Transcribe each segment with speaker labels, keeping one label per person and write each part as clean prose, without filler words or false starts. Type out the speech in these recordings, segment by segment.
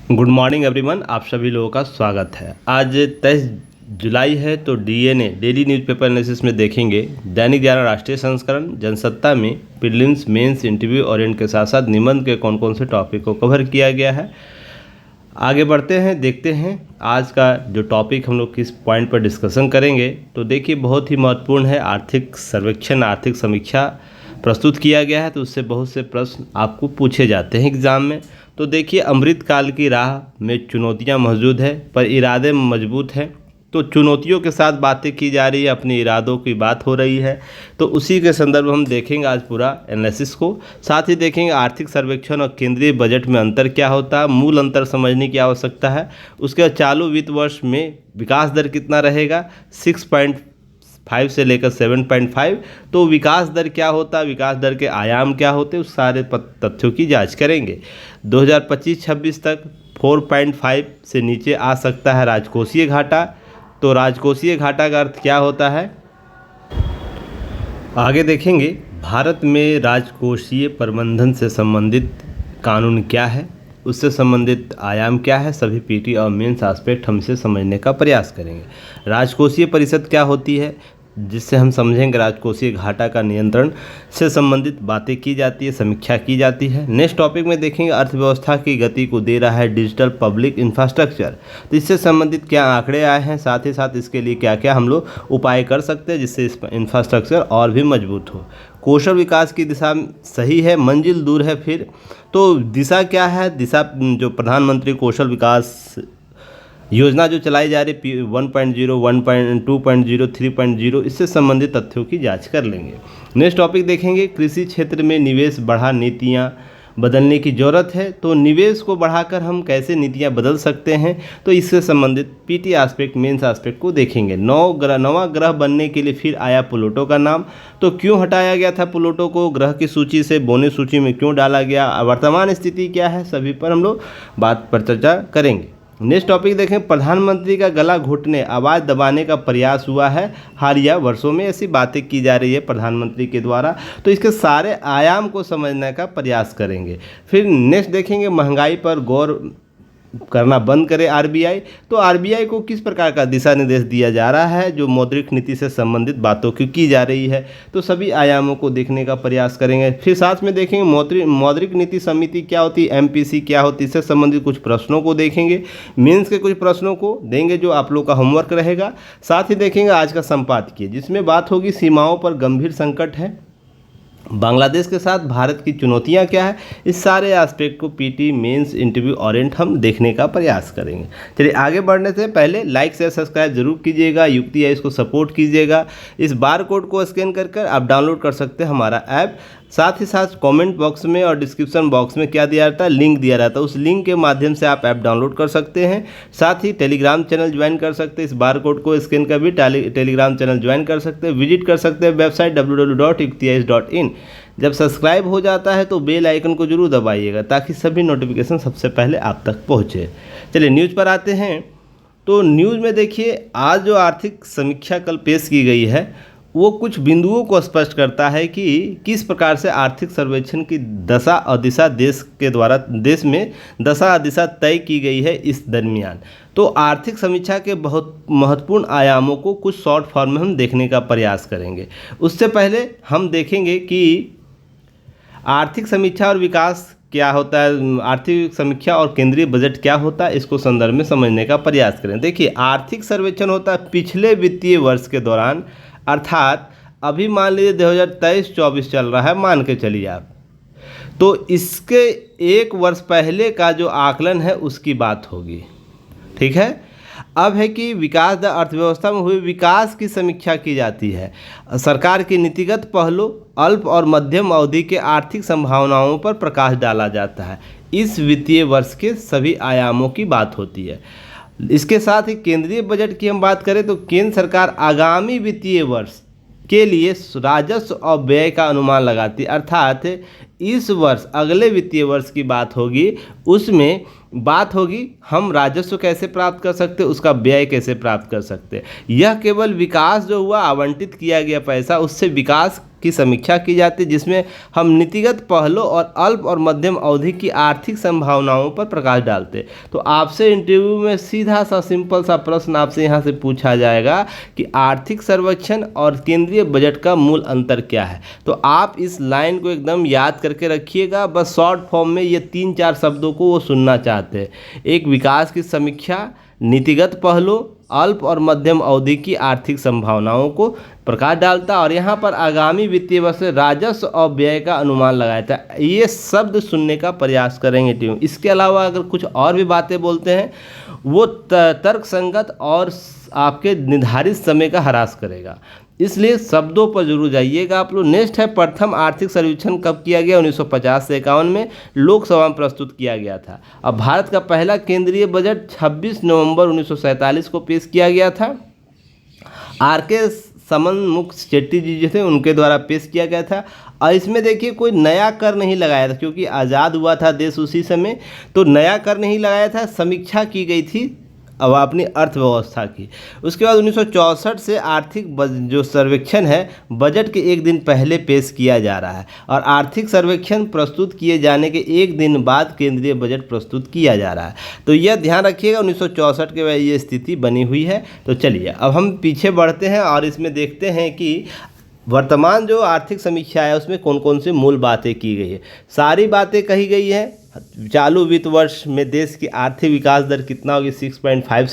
Speaker 1: Good morning everyone, आप सभी लोगों का स्वागत है। आज 23 जुलाई है तो डीएनए डेली न्यूज़पेपर एनालिसिस में देखेंगे दैनिक जागरण राष्ट्रीय संस्करण, जनसत्ता में प्रीलिम्स, मेंस, इंटरव्यू, ओरिएंट के साथ साथ निबंध के कौन कौन से टॉपिक को कवर किया गया है। आगे बढ़ते हैं, देखते हैं आज का जो टॉपिक हम लोग किस पॉइंट पर डिस्कशन करेंगे। तो देखिए, बहुत ही महत्वपूर्ण है। आर्थिक सर्वेक्षण, आर्थिक समीक्षा प्रस्तुत किया गया है, तो उससे बहुत से प्रश्न आपको पूछे जाते हैं एग्जाम में। तो देखिए, अमृतकाल की राह में चुनौतियां मौजूद है पर इरादे मजबूत हैं। तो चुनौतियों के साथ बातें की जा रही है, अपने इरादों की बात हो रही है। तो उसी के संदर्भ हम देखेंगे आज पूरा एनालिसिस को। साथ ही देखेंगे आर्थिक सर्वेक्षण और केंद्रीय बजट में अंतर क्या होता है, मूल अंतर समझने की आवश्यकता है। उसके बाद चालू वित्त वर्ष में विकास दर कितना रहेगा, 6.5 से लेकर 7.5। तो विकास दर क्या होता है, विकास दर के आयाम क्या होते हैं, उस सारे तथ्यों की जांच करेंगे। 2025-26 तक 4.5 से नीचे आ सकता है राजकोषीय घाटा। तो राजकोषीय घाटा का अर्थ क्या होता है, आगे देखेंगे। भारत में राजकोषीय प्रबंधन से संबंधित कानून क्या है, उससे संबंधित आयाम क्या है, सभी पीटी और मेंस एस्पेक्ट हम इसे समझने का प्रयास करेंगे। राजकोषीय परिषद क्या होती है, जिससे हम समझेंगे राजकोषीय घाटा का नियंत्रण से संबंधित बातें की जाती है, समीक्षा की जाती है। नेक्स्ट टॉपिक में देखेंगे अर्थव्यवस्था की गति को दे रहा है डिजिटल पब्लिक इंफ्रास्ट्रक्चर। तो इससे संबंधित क्या आंकड़े आए हैं, साथ ही साथ इसके लिए क्या क्या हम लोग उपाय कर सकते हैं जिससे इस इंफ्रास्ट्रक्चर और भी मजबूत हो। कौशल विकास की दिशा सही है, मंजिल दूर है फिर। तो दिशा क्या है, दिशा जो प्रधानमंत्री कौशल विकास योजना जो चलाई जा रही 1.0, 1.2.0, 3.0, इससे संबंधित तथ्यों की जांच कर लेंगे। नेक्स्ट टॉपिक देखेंगे कृषि क्षेत्र में निवेश बढ़ा नीतियां बदलने की ज़रूरत है। तो निवेश को बढ़ाकर हम कैसे नीतियां बदल सकते हैं, तो इससे संबंधित पीटी एस्पेक्ट, मेंस एस्पेक्ट को देखेंगे। नवा ग्रह बनने के लिए फिर आया प्लूटो का नाम। तो क्यों हटाया गया था प्लूटो को ग्रह की सूची से, बोनस सूची में क्यों डाला गया, वर्तमान स्थिति क्या है, सभी पर हम लोग बात पर चर्चा करेंगे। नेक्स्ट टॉपिक देखें, प्रधानमंत्री का गला घोटने, आवाज़ दबाने का प्रयास हुआ है हालिया वर्षों में, ऐसी बातें की जा रही है प्रधानमंत्री के द्वारा। तो इसके सारे आयाम को समझने का प्रयास करेंगे। फिर नेक्स्ट देखेंगे महंगाई पर गौर करना बंद करे आरबीआई। तो आरबीआई को किस प्रकार का दिशा निर्देश दिया जा रहा है, जो मौद्रिक नीति से संबंधित बातों की जा रही है। तो सभी आयामों को देखने का प्रयास करेंगे। फिर साथ में देखेंगे मौद्रिक नीति समिति क्या होती है, एमपीसी क्या होती है, इससे संबंधित कुछ प्रश्नों को देखेंगे। मेंस के कुछ प्रश्नों को देंगे जो आप लोग का होमवर्क रहेगा। साथ ही देखेंगे आज का संपादकीय, जिसमें बात होगी सीमाओं पर गंभीर संकट है, बांग्लादेश के साथ भारत की चुनौतियां क्या है। इस सारे एस्पेक्ट को पीटी, मेंस, इंटरव्यू, ओरिएंट हम देखने का प्रयास करेंगे। चलिए आगे बढ़ने से पहले लाइक शेयर सब्सक्राइब जरूर कीजिएगा, युक्ति है इसको सपोर्ट कीजिएगा। इस बार कोड को स्कैन कर आप डाउनलोड कर सकते हैं हमारा ऐप। साथ ही साथ कमेंट बॉक्स में और डिस्क्रिप्शन बॉक्स में क्या दिया रहता है, लिंक दिया रहता है। उस लिंक के माध्यम से आप ऐप डाउनलोड कर सकते हैं। साथ ही टेलीग्राम चैनल ज्वाइन कर सकते हैं, इस बार कोड को स्कैन कर भी टेलीग्राम चैनल ज्वाइन कर सकते हैं। विजिट कर सकते हैं वेबसाइट www.yuktiyis.in। जब सब्सक्राइब हो जाता है तो बेल आइकन को जरूर दबाइएगा ताकि सभी नोटिफिकेशन सबसे पहले आप तक पहुँचे। चलिए न्यूज़ पर आते हैं। तो न्यूज़ में देखिए, आज जो आर्थिक समीक्षा कल पेश की गई है वो कुछ बिंदुओं को स्पष्ट करता है कि किस प्रकार से आर्थिक सर्वेक्षण की दशा और दिशा देश में दशा और दिशा तय की गई है इस दरमियान। तो आर्थिक समीक्षा के बहुत महत्वपूर्ण आयामों को कुछ शॉर्ट फॉर्म में हम देखने का प्रयास करेंगे। उससे पहले हम देखेंगे कि आर्थिक समीक्षा और विकास क्या होता है, आर्थिक समीक्षा और केंद्रीय बजट क्या होता है, इसको संदर्भ में समझने का प्रयास करें। देखिए, आर्थिक सर्वेक्षण होता है पिछले वित्तीय वर्ष के दौरान, अर्थात अभी मान लीजिए 2023-24 चल रहा है, मान के चलिए आप, तो इसके एक वर्ष पहले का जो आकलन है उसकी बात होगी। ठीक है, अब है कि विकास दर, अर्थव्यवस्था में हुए विकास की समीक्षा की जाती है। सरकार की नीतिगत पहलू, अल्प और मध्यम अवधि के आर्थिक संभावनाओं पर प्रकाश डाला जाता है। इस वित्तीय वर्ष के सभी आयामों की बात होती है। इसके साथ ही केंद्रीय बजट की हम बात करें तो केंद्र सरकार आगामी वित्तीय वर्ष के लिए राजस्व और व्यय का अनुमान लगाती है, अर्थात इस वर्ष अगले वित्तीय वर्ष की बात होगी, उसमें बात होगी हम राजस्व कैसे प्राप्त कर सकते हैं, उसका व्यय कैसे प्राप्त कर सकते हैं। यह केवल विकास जो हुआ, आवंटित किया गया पैसा, उससे विकास की समीक्षा की जाती है, जिसमें हम नीतिगत पहलों और अल्प और मध्यम अवधि की आर्थिक संभावनाओं पर प्रकाश डालते हैं। तो आपसे इंटरव्यू में सीधा सा सिंपल सा प्रश्न आपसे यहाँ से पूछा जाएगा कि आर्थिक सर्वेक्षण और केंद्रीय बजट का मूल अंतर क्या है। तो आप इस लाइन को एकदम याद करके रखिएगा, बस शॉर्ट फॉर्म में ये 3-4 शब्दों को वो सुनना चाहते हैं। एक, विकास की समीक्षा, नीतिगत पहलू, अल्प और मध्यम अवधि की आर्थिक संभावनाओं को प्रकाश डालता, और यहाँ पर आगामी वित्तीय वर्ष से राजस्व और व्यय का अनुमान लगाया था। ये शब्द सुनने का प्रयास करेंगे टीम। इसके अलावा अगर कुछ और भी बातें बोलते हैं वो तर्कसंगत और आपके निर्धारित समय का ह्रास करेगा, इसलिए शब्दों पर जरूर जाइएगा आप लोग। नेक्स्ट है, प्रथम आर्थिक सर्वेक्षण कब किया गया? 1950 से 51 में लोकसभा में प्रस्तुत किया गया था। अब भारत का पहला केंद्रीय बजट 26 नवंबर 1947 को पेश किया गया था। आर.के. समन शेट्टी जी जो थे उनके द्वारा पेश किया गया था। और इसमें देखिए कोई नया कर नहीं लगाया था, क्योंकि आज़ाद हुआ था देश उसी समय, तो नया कर नहीं लगाया था। समीक्षा की गई थी अब अपनी अर्थव्यवस्था की। उसके बाद 1964 से आर्थिक जो सर्वेक्षण है बजट के एक दिन पहले पेश किया जा रहा है, और आर्थिक सर्वेक्षण प्रस्तुत किए जाने के एक दिन बाद केंद्रीय बजट प्रस्तुत किया जा रहा है। तो यह ध्यान रखिएगा, 1964 के बाद ये स्थिति बनी हुई है। तो चलिए अब हम पीछे बढ़ते हैं और इसमें देखते हैं कि वर्तमान जो आर्थिक समीक्षा है उसमें कौन कौन सी मूल बातें की गई है। सारी बातें कही गई है। चालू वित्त वर्ष में देश की आर्थिक विकास दर कितना होगी? 6.5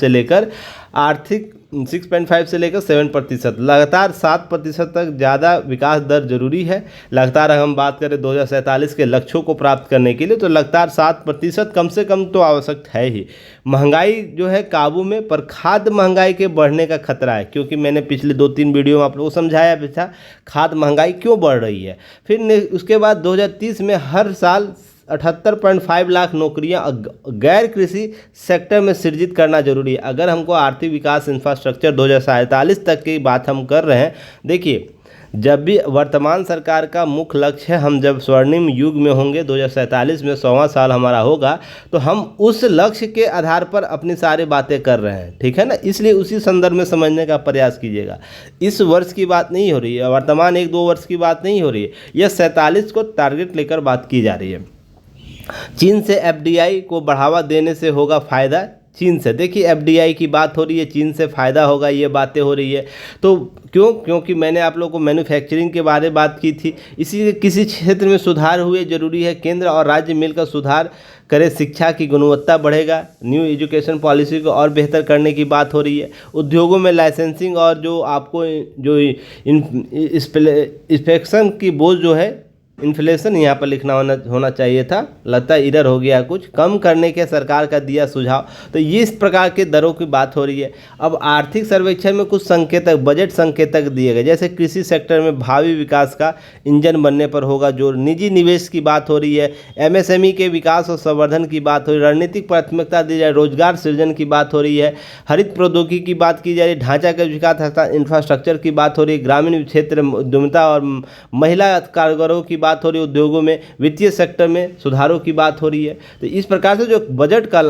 Speaker 1: से लेकर 7%, लगातार 7% तक ज़्यादा विकास दर जरूरी है। लगातार हम बात करें 2047 के लक्ष्यों को प्राप्त करने के लिए, तो लगातार 7% कम से कम तो आवश्यक है ही। महंगाई जो है काबू में, पर खाद्य महंगाई के बढ़ने का खतरा है, क्योंकि मैंने पिछले 2-3 वीडियो में आप लोगों को समझाया भी था खाद्य महंगाई क्यों बढ़ रही है। फिर उसके बाद 2030 में हर साल 78.5 लाख नौकरियां गैर कृषि सेक्टर में सृजित करना जरूरी है। अगर हमको आर्थिक विकास इंफ्रास्ट्रक्चर 2047 तक की बात हम कर रहे हैं, देखिए जब भी वर्तमान सरकार का मुख्य लक्ष्य है, हम जब स्वर्णिम युग में होंगे 2047 में 100वां साल हमारा होगा, तो हम उस लक्ष्य के आधार पर अपनी सारी बातें कर रहे हैं, ठीक है ना। इसलिए उसी संदर्भ में समझने का प्रयास कीजिएगा। इस वर्ष की बात नहीं हो रही है, वर्तमान 1-2 वर्ष की बात नहीं हो रही है, यह 47 को टारगेट लेकर बात की जा रही है। चीन से एफडीआई को बढ़ावा देने से होगा फायदा। चीन से, देखिए एफडीआई की बात हो रही है, चीन से फ़ायदा होगा, ये बातें हो रही है। तो क्योंकि मैंने आप लोगों को मैन्युफैक्चरिंग के बारे में बात की थी, इसीलिए किसी क्षेत्र में सुधार हुए जरूरी है। केंद्र और राज्य मिलकर सुधार करें, शिक्षा की गुणवत्ता बढ़ेगा। न्यू एजुकेशन पॉलिसी को और बेहतर करने की बात हो रही है। उद्योगों में लाइसेंसिंग और जो आपको जो इंस्पेक्शन की बोझ जो है, इन्फ्लेशन यहाँ पर लिखना होना चाहिए था, लगता है इधर हो गया, कुछ कम करने के सरकार का दिया सुझाव। तो ये इस प्रकार के दरों की बात हो रही है। अब आर्थिक सर्वेक्षण में कुछ संकेतक, बजट संकेतक दिए गए, जैसे कृषि सेक्टर में भावी विकास का इंजन बनने पर होगा जोर। निजी निवेश की बात हो रही है। एमएसएमई के विकास और संवर्धन की बात हो रही है। रणनीतिक प्राथमिकता दी जाए, रोजगार सृजन की बात हो रही है। हरित प्रौद्योगिकी की बात की जा रही है। ढांचा के विकास, इंफ्रास्ट्रक्चर की बात हो रही है। ग्रामीण क्षेत्र उद्यमिता और महिला कारीगरों की बात हो रही है। उद्योगों में, वित्तीय सेक्टर में सुधारों की बात हो रही है। तो इस प्रकार से जो बजट का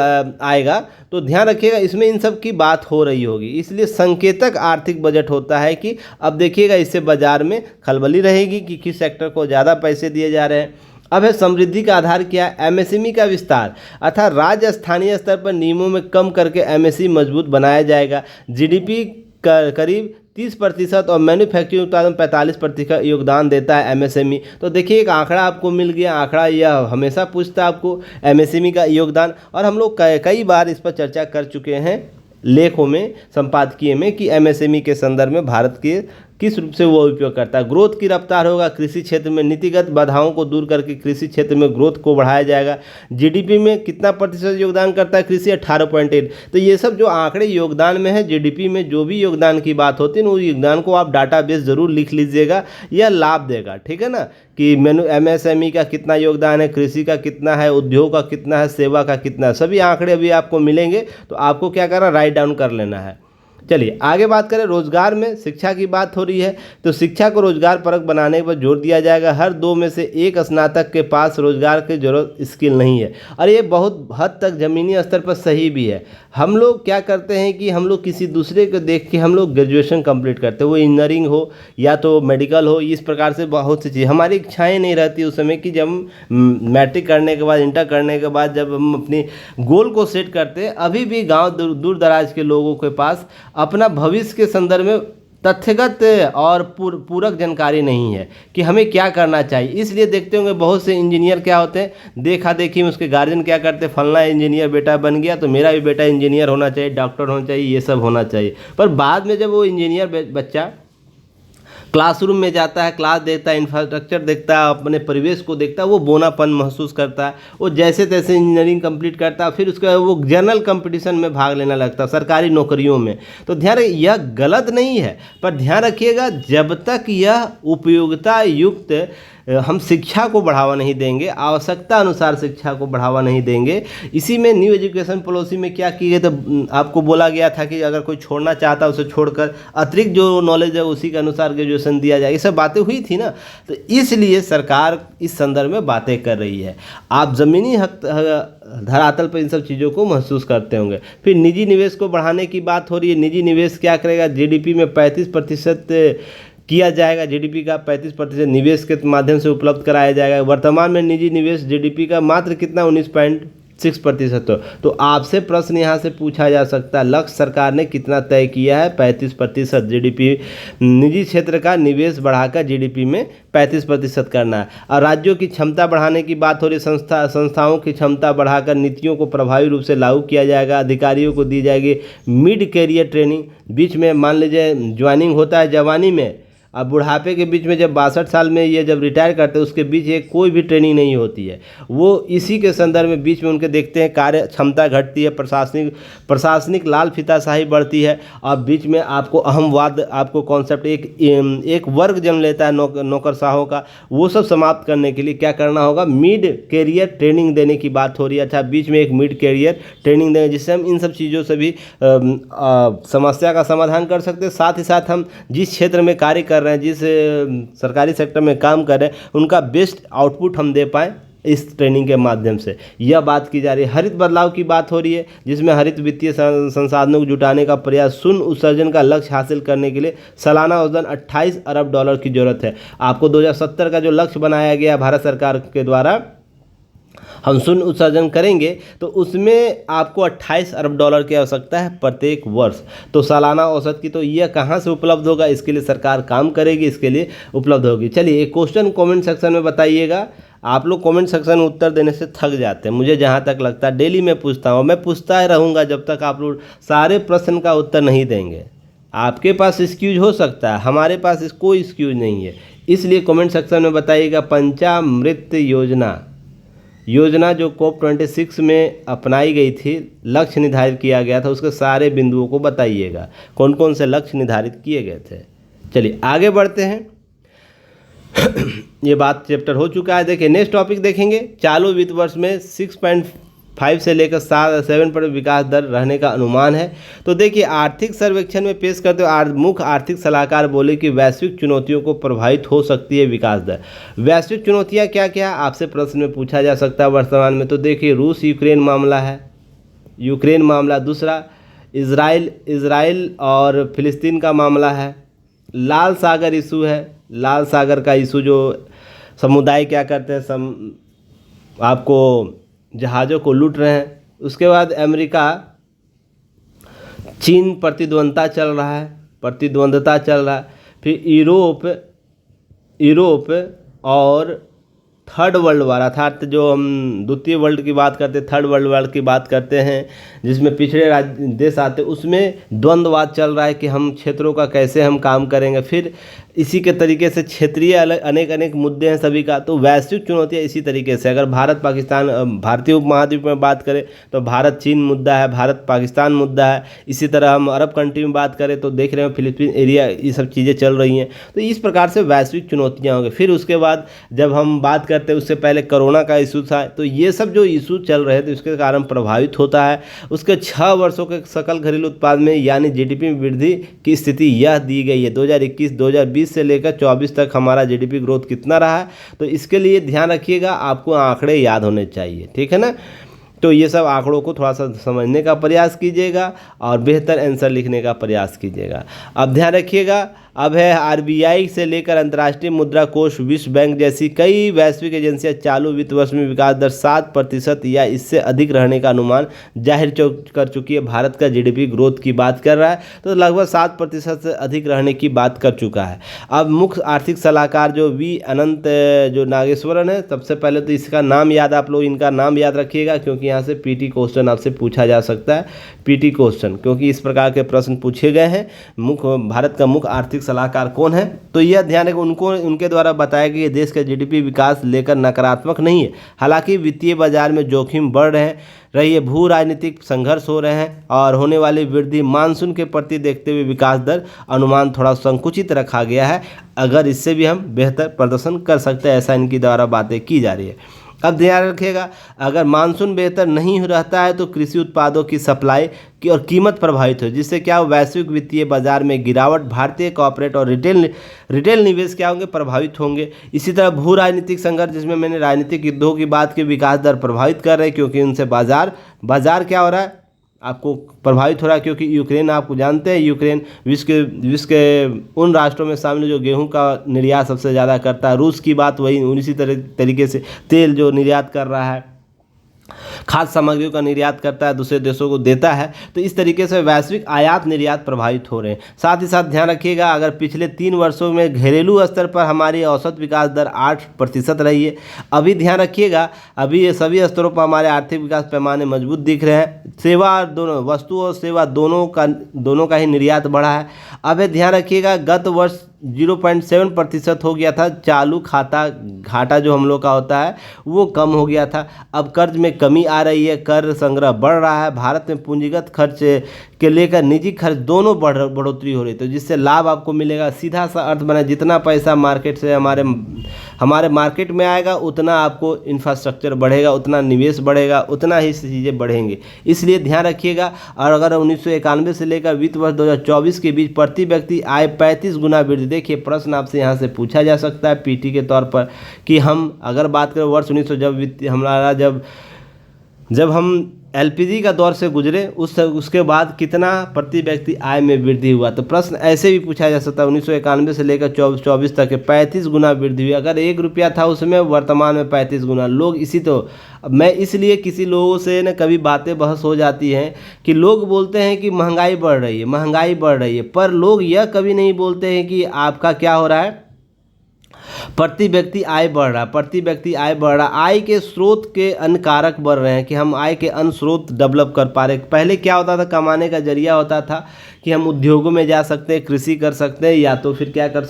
Speaker 1: आएगा तो ध्यान रखिएगा, इसमें इन सब की बात हो रही होगी। इसलिए संकेतक आर्थिक बजट होता है कि अब देखिएगा इससे बाजार में खलबली रहेगी कि किस सेक्टर को ज़्यादा पैसे दिए जा रहे हैं। अब है समृद्धि का आधार क्या है? एमएसएमई का विस्तार, अर्थात राज्य स्थानीय स्तर पर नियमों में कम करके एमएसएमई मजबूत बनाया जाएगा। जीडीपी करीब 30% और मैन्युफैक्चरिंग उत्पादन 45% योगदान देता है एमएसएमई। तो देखिए एक आंकड़ा आपको मिल गया। आंकड़ा यह हमेशा पूछता है आपको एमएसएमई का योगदान, और हम लोग कई बार इस पर चर्चा कर चुके हैं लेखों में, संपादकीय में, कि एमएसएमई के संदर्भ में भारत के किस रूप से वो उपयोग करता है। ग्रोथ की रफ्तार होगा कृषि क्षेत्र में, नीतिगत बाधाओं को दूर करके कृषि क्षेत्र में ग्रोथ को बढ़ाया जाएगा। जीडीपी में कितना प्रतिशत योगदान करता है कृषि? 18.8। तो ये सब जो आंकड़े योगदान में है, जीडीपी में जो भी योगदान की बात होती है ना, उस योगदान को आप डाटाबेस जरूर लिख लीजिएगा, यह लाभ देगा, ठीक है ना, कि एमएसएमई का कितना योगदान है, कृषि का कितना है, उद्योग का कितना है, सेवा का कितना है, सभी आंकड़े अभी आपको मिलेंगे। तो आपको क्या करना, राइट डाउन कर लेना है। चलिए आगे बात करें रोजगार में शिक्षा की बात हो रही है, तो शिक्षा को रोजगार परक बनाने पर जोर दिया जाएगा। हर 2 में से 1 स्नातक के पास रोजगार की जरूरत स्किल नहीं है, और ये बहुत हद तक ज़मीनी स्तर पर सही भी है। हम लोग क्या करते हैं कि हम लोग किसी दूसरे को देख के हम लोग ग्रेजुएशन कंप्लीट करते हैं, वो इंजीनियरिंग हो या तो मेडिकल हो, इस प्रकार से बहुत सी चीज़ हमारी इच्छाएँ नहीं रहती उस समय कि जब हम मैट्रिक करने के बाद, इंटर करने के बाद जब हम अपनी गोल को सेट करते हैं, अभी भी गाँव दूर दराज के लोगों के पास अपना भविष्य के संदर्भ में तथ्यगत और पूरक जानकारी नहीं है कि हमें क्या करना चाहिए। इसलिए देखते होंगे बहुत से इंजीनियर क्या होते हैं, देखा देखी में उसके गार्जियन क्या करते हैं, फलना इंजीनियर बेटा बन गया तो मेरा भी बेटा इंजीनियर होना चाहिए, डॉक्टर होना चाहिए, ये सब होना चाहिए। पर बाद में जब वो इंजीनियर बच्चा क्लासरूम में जाता है, क्लास देखता है, इंफ्रास्ट्रक्चर देखता है, अपने परिवेश को देखता है, वो बोनापन महसूस करता है, वो जैसे तैसे इंजीनियरिंग कंप्लीट करता है, फिर उसके बाद वो जनरल कंपटीशन में भाग लेने लगता है सरकारी नौकरियों में। तो ध्यान रखिए, यह गलत नहीं है, पर ध्यान रखिएगा जब तक यह उपयोगिता युक्त हम शिक्षा को बढ़ावा नहीं देंगे, आवश्यकता अनुसार शिक्षा को बढ़ावा नहीं देंगे। इसी में न्यू एजुकेशन पॉलिसी में क्या की गई, तो आपको बोला गया था कि अगर कोई छोड़ना चाहता है उसे छोड़कर अतिरिक्त जो नॉलेज है उसी के अनुसार ग्रेजुएशन दिया जाए, ये सब बातें हुई थी ना। तो इसलिए सरकार इस संदर्भ में बातें कर रही है। आप ज़मीनी हक धरातल पर इन सब चीज़ों को महसूस करते होंगे। फिर निजी निवेश को बढ़ाने की बात हो रही है। निजी निवेश क्या करेगा, जीडीपी में 35% किया जाएगा, जीडीपी का 35% निवेश के माध्यम से उपलब्ध कराया जाएगा। वर्तमान में निजी निवेश जीडीपी का मात्र कितना 19.6%। तो आपसे प्रश्न यहाँ से पूछा जा सकता है, लक्ष्य सरकार ने कितना तय किया है, 35% जीडीपी निजी क्षेत्र का निवेश बढ़ाकर जीडीपी में 35% करना है। और राज्यों की क्षमता बढ़ाने की बात हो रही, संस्थाओं की क्षमता बढ़ाकर नीतियों को प्रभावी रूप से लागू किया जाएगा। अधिकारियों को दी जाएगी मिड कैरियर ट्रेनिंग। बीच में मान लीजिए ज्वाइनिंग होता है जवानी में, अब बुढ़ापे के बीच में जब 62 साल में ये जब रिटायर करते हैं उसके बीच एक कोई भी ट्रेनिंग नहीं होती है। वो इसी के संदर्भ में बीच में उनके देखते हैं कार्य क्षमता घटती है, प्रशासनिक लाल फीताशाही बढ़ती है, और बीच में आपको अहमवाद, आपको कॉन्सेप्ट एक वर्ग जन्म लेता है नौकरशाहों का, वो सब समाप्त करने के लिए क्या करना होगा, मिड कैरियर ट्रेनिंग देने की बात हो रही है। अच्छा, बीच में एक मिड कैरियर ट्रेनिंग दें जिससे हम इन सब चीज़ों से भी समस्या का समाधान कर सकते हैं। साथ ही साथ हम जिस क्षेत्र में कार्य कर रहे हैं, जिस सरकारी सेक्टर में काम कर रहे हैं, उनका बेस्ट आउटपुट हम दे पाएँ इस ट्रेनिंग के माध्यम से, यह बात की जा रही है। हरित बदलाव की बात हो रही है, जिसमें हरित वित्तीय संसाधनों को जुटाने का प्रयास, शून्य उत्सर्जन का लक्ष्य हासिल करने के लिए सालाना औसतन $28 अरब की जरूरत है। आपको 2070 का जो लक्ष्य बनाया गया भारत सरकार के द्वारा, हम शून्य उत्सर्जन करेंगे तो उसमें आपको $28 अरब की आवश्यकता है प्रत्येक वर्ष। तो सालाना औसत की तो यह कहाँ से उपलब्ध होगा, इसके लिए सरकार काम करेगी, इसके लिए उपलब्ध होगी। चलिए एक क्वेश्चन कमेंट सेक्शन में बताइएगा। आप लोग कमेंट सेक्शन में उत्तर देने से थक जाते हैं, मुझे जहाँ तक लगता है। डेली मैं पूछता हूँ, मैं पूछता रहूँगा जब तक आप लोग सारे प्रश्न का उत्तर नहीं देंगे। आपके पास एक्सक्यूज हो सकता है, हमारे पास कोई एक्सक्यूज नहीं है। इसलिए कमेंट सेक्शन में बताइएगा पंचामृत योजना जो COP26 में अपनाई गई थी, लक्ष्य निर्धारित किया गया था, उसके सारे बिंदुओं को बताइएगा, कौन कौन से लक्ष्य निर्धारित किए गए थे। चलिए आगे बढ़ते हैं। ये बात चैप्टर हो चुका है। देखिए नेक्स्ट टॉपिक देखेंगे, चालू वित्त वर्ष में 6.5 से लेकर 7 पर विकास दर रहने का अनुमान है। तो देखिए आर्थिक सर्वेक्षण में पेश करते हुए मुख्य आर्थिक सलाहकार बोले कि वैश्विक चुनौतियों को प्रभावित हो सकती है विकास दर। वैश्विक चुनौतियां क्या क्या आपसे प्रश्न में पूछा जा सकता है वर्तमान में। तो देखिए रूस यूक्रेन मामला है, यूक्रेन मामला, दूसरा इजराइल और फिलिस्तीन का मामला है, लाल सागर इशू है, लाल सागर का इशू जो समुदाय क्या करते हैं, आपको जहाज़ों को लूट रहे हैं। उसके बाद अमेरिका चीन प्रतिद्वंद्विता चल रहा है। फिर यूरोप और थर्ड वर्ल्ड वार, अर्थात जो हम द्वितीय वर्ल्ड की बात करते हैं, थर्ड वर्ल्ड वार की बात करते हैं, जिसमें पिछड़े देश आते हैं, उसमें द्वंद्ववाद चल रहा है कि हम क्षेत्रों का कैसे हम काम करेंगे। फिर इसी के तरीके से क्षेत्रीय अनेक मुद्दे हैं सभी का। तो वैश्विक चुनौतियां इसी तरीके से, अगर भारतीय उपमहाद्वीप में बात करें तो भारत चीन मुद्दा है, भारत पाकिस्तान मुद्दा है। इसी तरह हम अरब कंट्री में बात करें तो देख रहे हैं फिलिपीन एरिया, ये सब चीज़ें चल रही हैं। तो इस प्रकार से वैश्विक चुनौतियाँ होंगी। फिर उसके बाद जब हम बात कर करते, उससे पहले कोरोना का इशू था। तो ये सब जो इशू चल रहे थे उसके कारण प्रभावित होता है। उसके 6 वर्षों के सकल घरेलू उत्पाद में यानी जीडीपी में वृद्धि की स्थिति यह दी गई है। 2021-2020 से लेकर 24 तक हमारा जीडीपी ग्रोथ कितना रहा है, तो इसके लिए ध्यान रखिएगा, आपको आंकड़े याद होने चाहिए, ठीक है ना। तो ये सब आंकड़ों को थोड़ा सा समझने का प्रयास कीजिएगा और बेहतर आंसर लिखने का प्रयास कीजिएगा। अब ध्यान रखिएगा, अब है आरबीआई से लेकर अंतर्राष्ट्रीय मुद्रा कोष, विश्व बैंक जैसी कई वैश्विक एजेंसियां चालू वित्त वर्ष में विकास दर 7% या इससे अधिक रहने का अनुमान जाहिर कर चुकी है। भारत का जीडीपी ग्रोथ की बात कर रहा है तो लगभग 7% से अधिक रहने की बात कर चुका है। अब मुख्य आर्थिक सलाहकार जो वी अनंत जो नागेश्वरन है, सबसे पहले तो इसका नाम याद, आप लोग इनका नाम याद रखिएगा क्योंकि यहाँ से पीटी क्वेश्चन आपसे पूछा जा सकता है। पीटी क्वेश्चन क्योंकि इस प्रकार के प्रश्न पूछे गए हैं। भारत का मुख्य आर्थिक सलाहकार कौन है, तो यह ध्यान है कि उनके द्वारा बताया कि देश का जीडीपी विकास लेकर नकारात्मक नहीं है। हालांकि वित्तीय बाजार में जोखिम बढ़ रही है, भू राजनीतिक संघर्ष हो रहे हैं और होने वाली वृद्धि मानसून के प्रति देखते हुए विकास दर अनुमान थोड़ा संकुचित रखा गया है। अगर इससे भी हम बेहतर प्रदर्शन कर सकते हैं, ऐसा इनकी द्वारा बातें की जा रही है। अब ध्यान रखिएगा, अगर मानसून बेहतर नहीं रहता है तो कृषि उत्पादों की सप्लाई की और कीमत प्रभावित हो, जिससे क्या वैश्विक वित्तीय बाजार में गिरावट, भारतीय कॉर्पोरेट और रिटेल निवेश क्या होंगे, प्रभावित होंगे। इसी तरह भू राजनीतिक संघर्ष, जिसमें मैंने राजनीतिक युद्धों की बात की, विकास दर प्रभावित कर रहे हैं क्योंकि उनसे बाजार क्या हो रहा है, आपको प्रभावित हो रहा है। क्योंकि यूक्रेन, आपको जानते हैं यूक्रेन विश्व के उन राष्ट्रों में शामिल जो गेहूं का निर्यात सबसे ज़्यादा करता है। रूस की बात वही उसी तरीके से तेल जो निर्यात कर रहा है, खाद्य सामग्रियों का निर्यात करता है, दूसरे देशों को देता है। तो इस तरीके से वैश्विक आयात निर्यात प्रभावित हो रहे हैं। साथ ही साथ ध्यान रखिएगा, अगर पिछले 3 वर्षों में घरेलू स्तर पर हमारी औसत विकास दर 8% रही है। अभी ध्यान रखिएगा, अभी ये सभी स्तरों पर हमारे आर्थिक विकास पैमाने मजबूत दिख रहे हैं। सेवा दोनों, वस्तु और सेवा दोनों का ही निर्यात बढ़ा है। अब ध्यान रखिएगा, गत वर्ष 0.7% हो गया था। चालू खाता घाटा जो हम लोग का होता है वो कम हो गया था। अब कर्ज में कमी आ रही है, कर संग्रह बढ़ रहा है। भारत में पूंजीगत खर्च के लेकर निजी खर्च दोनों बढ़ोतरी हो रही है, तो जिससे लाभ आपको मिलेगा। सीधा सा अर्थ बना, जितना पैसा मार्केट से हमारे मार्केट में आएगा उतना आपको इंफ्रास्ट्रक्चर बढ़ेगा, उतना निवेश बढ़ेगा, उतना ही चीज़ें बढ़ेंगे। इसलिए ध्यान रखिएगा। और अगर 1991 से लेकर वित्त वर्ष 2024 के बीच प्रति व्यक्ति आय 35 गुना वृद्धि, देखिए प्रश्न आपसे यहाँ से पूछा जा सकता है पीटी के तौर पर कि हम अगर बात करें वर्ष 1900 जब हम एलपीजी का दौर से गुजरे उसके बाद कितना प्रति व्यक्ति आय में वृद्धि हुआ, तो प्रश्न ऐसे भी पूछा जा सकता है। 1991 से लेकर 24 तक 35 गुना वृद्धि हुई। अगर 1 रुपया था उसमें, वर्तमान में 35 गुना। लोग मैं इसलिए किसी लोगों से न कभी बातें बहस हो जाती हैं कि लोग बोलते हैं कि महंगाई बढ़ रही है, पर लोग यह कभी नहीं बोलते हैं कि आपका क्या हो रहा है, प्रति व्यक्ति आय बढ़ रहा। आय के स्रोत के अन्य कारक बढ़ रहे हैं कि हम आय के अन्य स्रोत डेवलप कर पा रहे। पहले क्या होता था, कमाने का जरिया होता था कि हम उद्योगों में जा सकते हैं, कृषि कर सकते हैं, या तो फिर क्या कर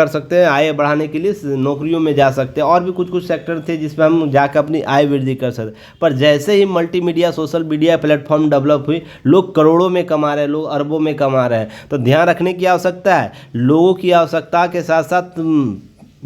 Speaker 1: सकते हैं आय बढ़ाने के लिए नौकरियों में जा सकते हैं। और भी कुछ सेक्टर थे जिसमें हम जाकर अपनी आय वृद्धि कर सकते। पर जैसे ही multimedia, social media platform develop हुई, लोग करोड़ों में कमा रहे हैं, लोग अरबों में कमा रहे हैं। तो ध्यान रखने की आवश्यकता है, लोगों की आवश्यकता के साथ साथ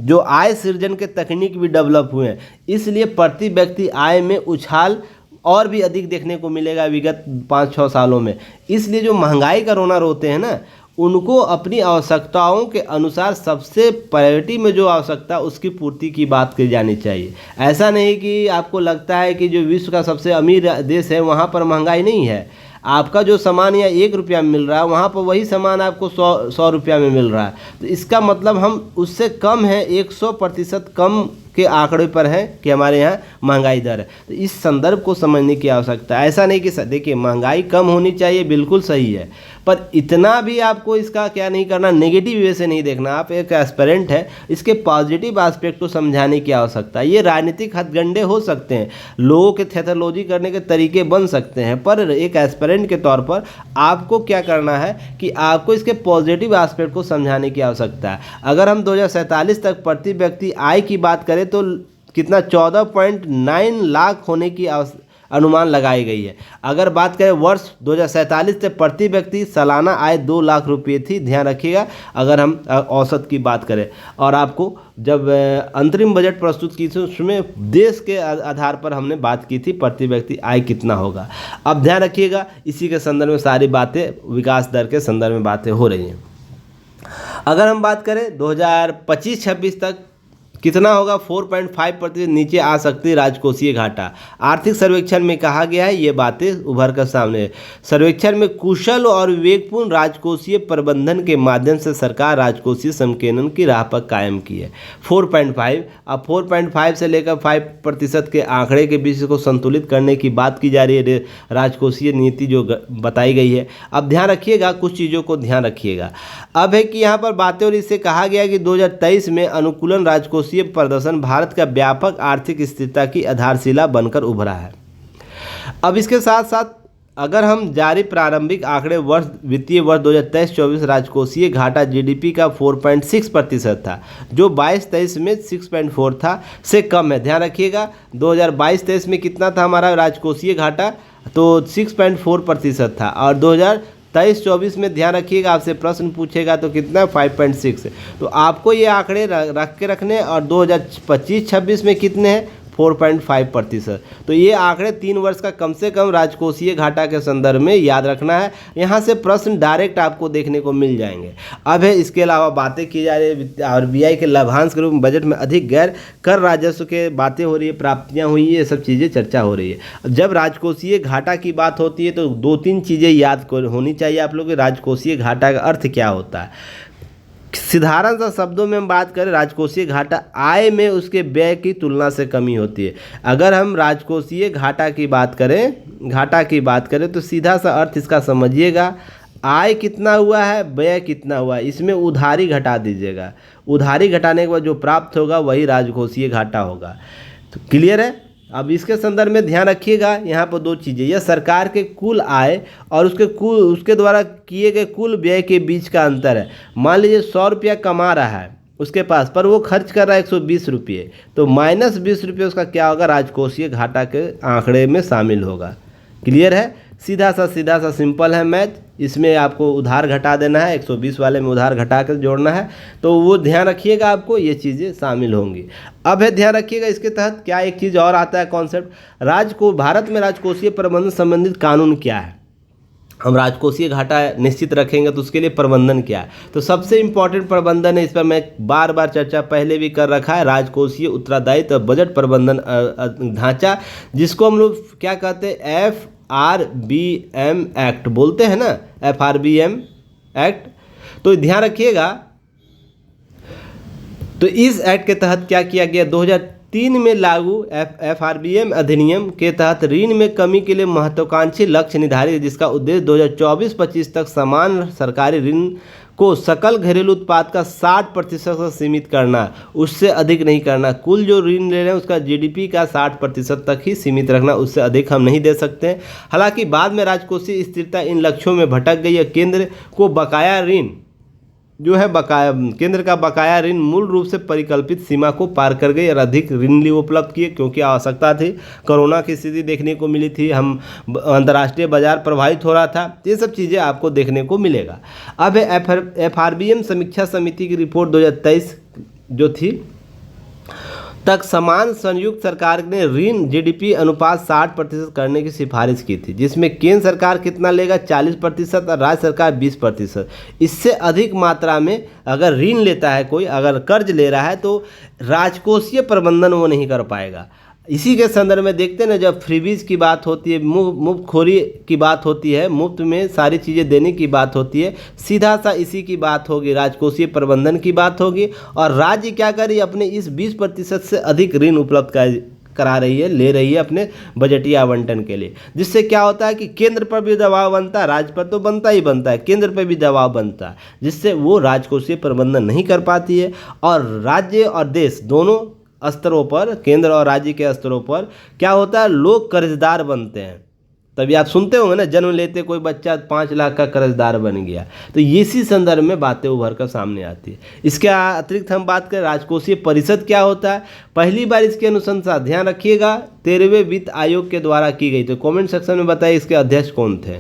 Speaker 1: जो आय सृजन के तकनीक भी डेवलप हुए हैं। इसलिए प्रति व्यक्ति आय में उछाल और भी अधिक देखने को मिलेगा विगत 5-6 सालों में। इसलिए जो महंगाई का रोना रोते हैं ना, उनको अपनी आवश्यकताओं के अनुसार सबसे प्रायोरिटी में जो आवश्यकता उसकी पूर्ति की बात की जानी चाहिए। ऐसा नहीं कि आपको लगता है कि जो विश्व का सबसे अमीर देश है वहाँ पर महंगाई नहीं है। आपका जो सामान या 1 रुपया में मिल रहा है, वहाँ पर वही सामान आपको 100 रुपया में मिल रहा है। तो इसका मतलब हम उससे कम है, 100% कम के आंकड़े पर है कि हमारे यहाँ महंगाई दर है। तो इस संदर्भ को समझने की आवश्यकता है। ऐसा नहीं कि देखिए महंगाई कम होनी चाहिए, बिल्कुल सही है, पर इतना भी आपको इसका क्या नहीं करना, नेगेटिव वे से नहीं देखना। आप एक एस्पिरेंट है, इसके पॉजिटिव एस्पेक्ट को समझाने की आवश्यकता है। ये राजनीतिक हथगंडे हो सकते हैं, लोगों के थेथोलॉजी करने के तरीके बन सकते हैं, पर एक एस्पिरेंट के तौर पर आपको क्या करना है कि आपको इसके पॉजिटिव एस्पेक्ट को समझाने की आवश्यकता है। अगर हम 2047 तक प्रति व्यक्ति आय की बात करें तो कितना 14.9 लाख होने की अनुमान लगाई गई है। अगर बात करें वर्ष 2047 से प्रति व्यक्ति सालाना आय 2 लाख रुपये थी, ध्यान रखिएगा अगर हम औसत की बात करें। और आपको जब अंतरिम बजट प्रस्तुत की थी उसमें देश के आधार पर हमने बात की थी प्रति व्यक्ति आय कितना होगा। अब ध्यान रखिएगा इसी के संदर्भ में सारी बातें विकास दर के संदर्भ में बातें हो रही हैं। अगर हम बात करें 2025-26 तक कितना होगा, 4.5% नीचे आ सकती है राजकोषीय घाटा। आर्थिक सर्वेक्षण में कहा गया है, ये बातें उभर कर सामने है। सर्वेक्षण में कुशल और विवेकपूर्ण राजकोषीय प्रबंधन के माध्यम से सरकार राजकोषीय संकेलन की राह पर कायम की है। 4.5 अब 4.5 से लेकर 5% के आंकड़े के बीच को संतुलित करने की बात की जा रही है राजकोषीय नीति जो बताई गई है। अब ध्यान रखिएगा कुछ चीज़ों को ध्यान रखिएगा। अब है कि यहाँ पर बातें और इससे कहा गया कि 2023 में अनुकूलन राजकोषीय प्रदर्शन भारत का व्यापक आर्थिक स्थिरता की आधारशिला बनकर उभरा है। अब इसके साथ साथ अगर हम जारी प्रारंभिक आंकड़े वित्तीय वर्ष 2023-24 राजकोषीय घाटा जीडीपी का 4.6% था, जो 22-23 में 6.4 था से कम है। ध्यान रखिएगा 2022-23 में कितना था हमारा राजकोषीय घाटा, तो 6.4% था, और 2023-24 में ध्यान रखिएगा आपसे प्रश्न पूछेगा तो कितना 5.6। तो आपको ये आंकड़े रख के रखने, और 2025-26 में कितने हैं 4.5%। तो ये आंकड़े 3 वर्ष का कम से कम राजकोषीय घाटा के संदर्भ में याद रखना है। यहाँ से प्रश्न डायरेक्ट आपको देखने को मिल जाएंगे। अब है इसके अलावा बातें की जा रही है आरबीआई के लाभांश के रूप में बजट में अधिक गैर कर राजस्व के बातें हो रही है, प्राप्तियाँ हुई है, ये सब चीज़ें चर्चा हो रही है। जब राजकोषीय घाटा की बात होती है तो 2-3 चीज़ें याद होनी चाहिए आप लोग। राजकोषीय घाटा का अर्थ क्या होता है, साधारण सा शब्दों में हम बात करें राजकोषीय घाटा आय में उसके व्यय की तुलना से कमी होती है। अगर हम राजकोषीय घाटा की बात करें तो सीधा सा अर्थ इसका समझिएगा, आय कितना हुआ है व्यय कितना हुआ है, इसमें उधारी घटा दीजिएगा। उधारी घटाने के बाद जो प्राप्त होगा वही राजकोषीय घाटा होगा। तो क्लियर है। अब इसके संदर्भ में ध्यान रखिएगा यहाँ पर 2 चीज़ें, यह सरकार के कुल आय और उसके द्वारा किए गए कुल व्यय के बीच का अंतर है। मान लीजिए 100 रुपया कमा रहा है उसके पास, पर वो खर्च कर रहा है 120 रुपये, तो -20 रुपये उसका क्या होगा, राजकोषीय घाटा के आंकड़े में शामिल होगा। क्लियर है। सीधा सा सिंपल है मैथ। इसमें आपको उधार घटा देना है, 120 वाले में उधार घटा कर जोड़ना है, तो वो ध्यान रखिएगा आपको ये चीज़ें शामिल होंगी। अब है ध्यान रखिएगा इसके तहत क्या एक चीज़ और आता है कॉन्सेप्ट, भारत में राजकोषीय प्रबंधन संबंधित कानून क्या है। हम राजकोषीय घाटा निश्चित रखेंगे तो उसके लिए प्रबंधन क्या है, तो सबसे इम्पोर्टेंट प्रबंधन है, इस पर मैं बार बार चर्चा पहले भी कर रखा है, राजकोषीय उत्तरदायित्व बजट प्रबंधन ढांचा, जिसको हम लोग क्या कहते हैं FRBM एक्ट बोलते हैं ना, FRBM एक्ट। तो ध्यान रखिएगा, तो इस एक्ट के तहत क्या किया गया, 2003 में लागू FRBM अधिनियम के तहत ऋण में कमी के लिए महत्वाकांक्षी लक्ष्य निर्धारित है, जिसका उद्देश्य 2024-25 तक समान सरकारी ऋण को सकल घरेलू उत्पाद का 60% से सीमित करना, उससे अधिक नहीं करना। कुल जो ऋण ले रहे हैं उसका जीडीपी का 60% तक ही सीमित रखना, उससे अधिक हम नहीं दे सकते। हालांकि बाद में राजकोषीय स्थिरता इन लक्ष्यों में भटक गई है। केंद्र को बकाया ऋण जो है केंद्र का बकाया ऋण मूल रूप से परिकल्पित सीमा को पार कर गई और अधिक ऋण उपलब्ध किए, क्योंकि आवश्यकता थी, कोरोना की स्थिति देखने को मिली थी, हम अंतर्राष्ट्रीय बाजार प्रभावित हो रहा था, ये सब चीज़ें आपको देखने को मिलेगा। अब FRBM समीक्षा समिति की रिपोर्ट 2023 जो थी तक समान संयुक्त सरकार ने ऋण जीडीपी अनुपात 60% करने की सिफारिश की थी, जिसमें केंद्र सरकार कितना लेगा 40% और राज्य सरकार 20%। इससे अधिक मात्रा में अगर ऋण लेता है कोई, अगर कर्ज ले रहा है तो राजकोषीय प्रबंधन वो नहीं कर पाएगा। इसी के संदर्भ में देखते हैं ना, जब फ्रीबीज की बात होती है, मुफ्तखोरी की बात होती है, मुफ्त में सारी चीज़ें देने की बात होती है, सीधा सा इसी की बात होगी, राजकोषीय प्रबंधन की बात होगी। और राज्य क्या कर रही है, अपने इस 20% से अधिक ऋण उपलब्ध करा रही है, ले रही है अपने बजटीय आवंटन के लिए, जिससे क्या होता है कि केंद्र पर भी दबाव बनता है, राज्य पर तो बनता ही बनता है, केंद्र पर भी दबाव बनता है, जिससे वो राजकोषीय प्रबंधन नहीं कर पाती है। और राज्य और देश दोनों स्तरों पर, केंद्र और राज्य के स्तरों पर क्या होता है, लोग कर्जदार बनते हैं। तभी आप सुनते होंगे ना, जन्म लेते कोई बच्चा 5 लाख का कर्जदार बन गया। तो इसी संदर्भ में बातें उभर कर सामने आती है। इसके अतिरिक्त हम बात करें राजकोषीय परिषद क्या होता है। पहली बार इसकी अनुशंसा, ध्यान रखिएगा, 13वें वित्त आयोग के द्वारा की गई। तो कमेंट सेक्शन में बताइए इसके अध्यक्ष कौन थे,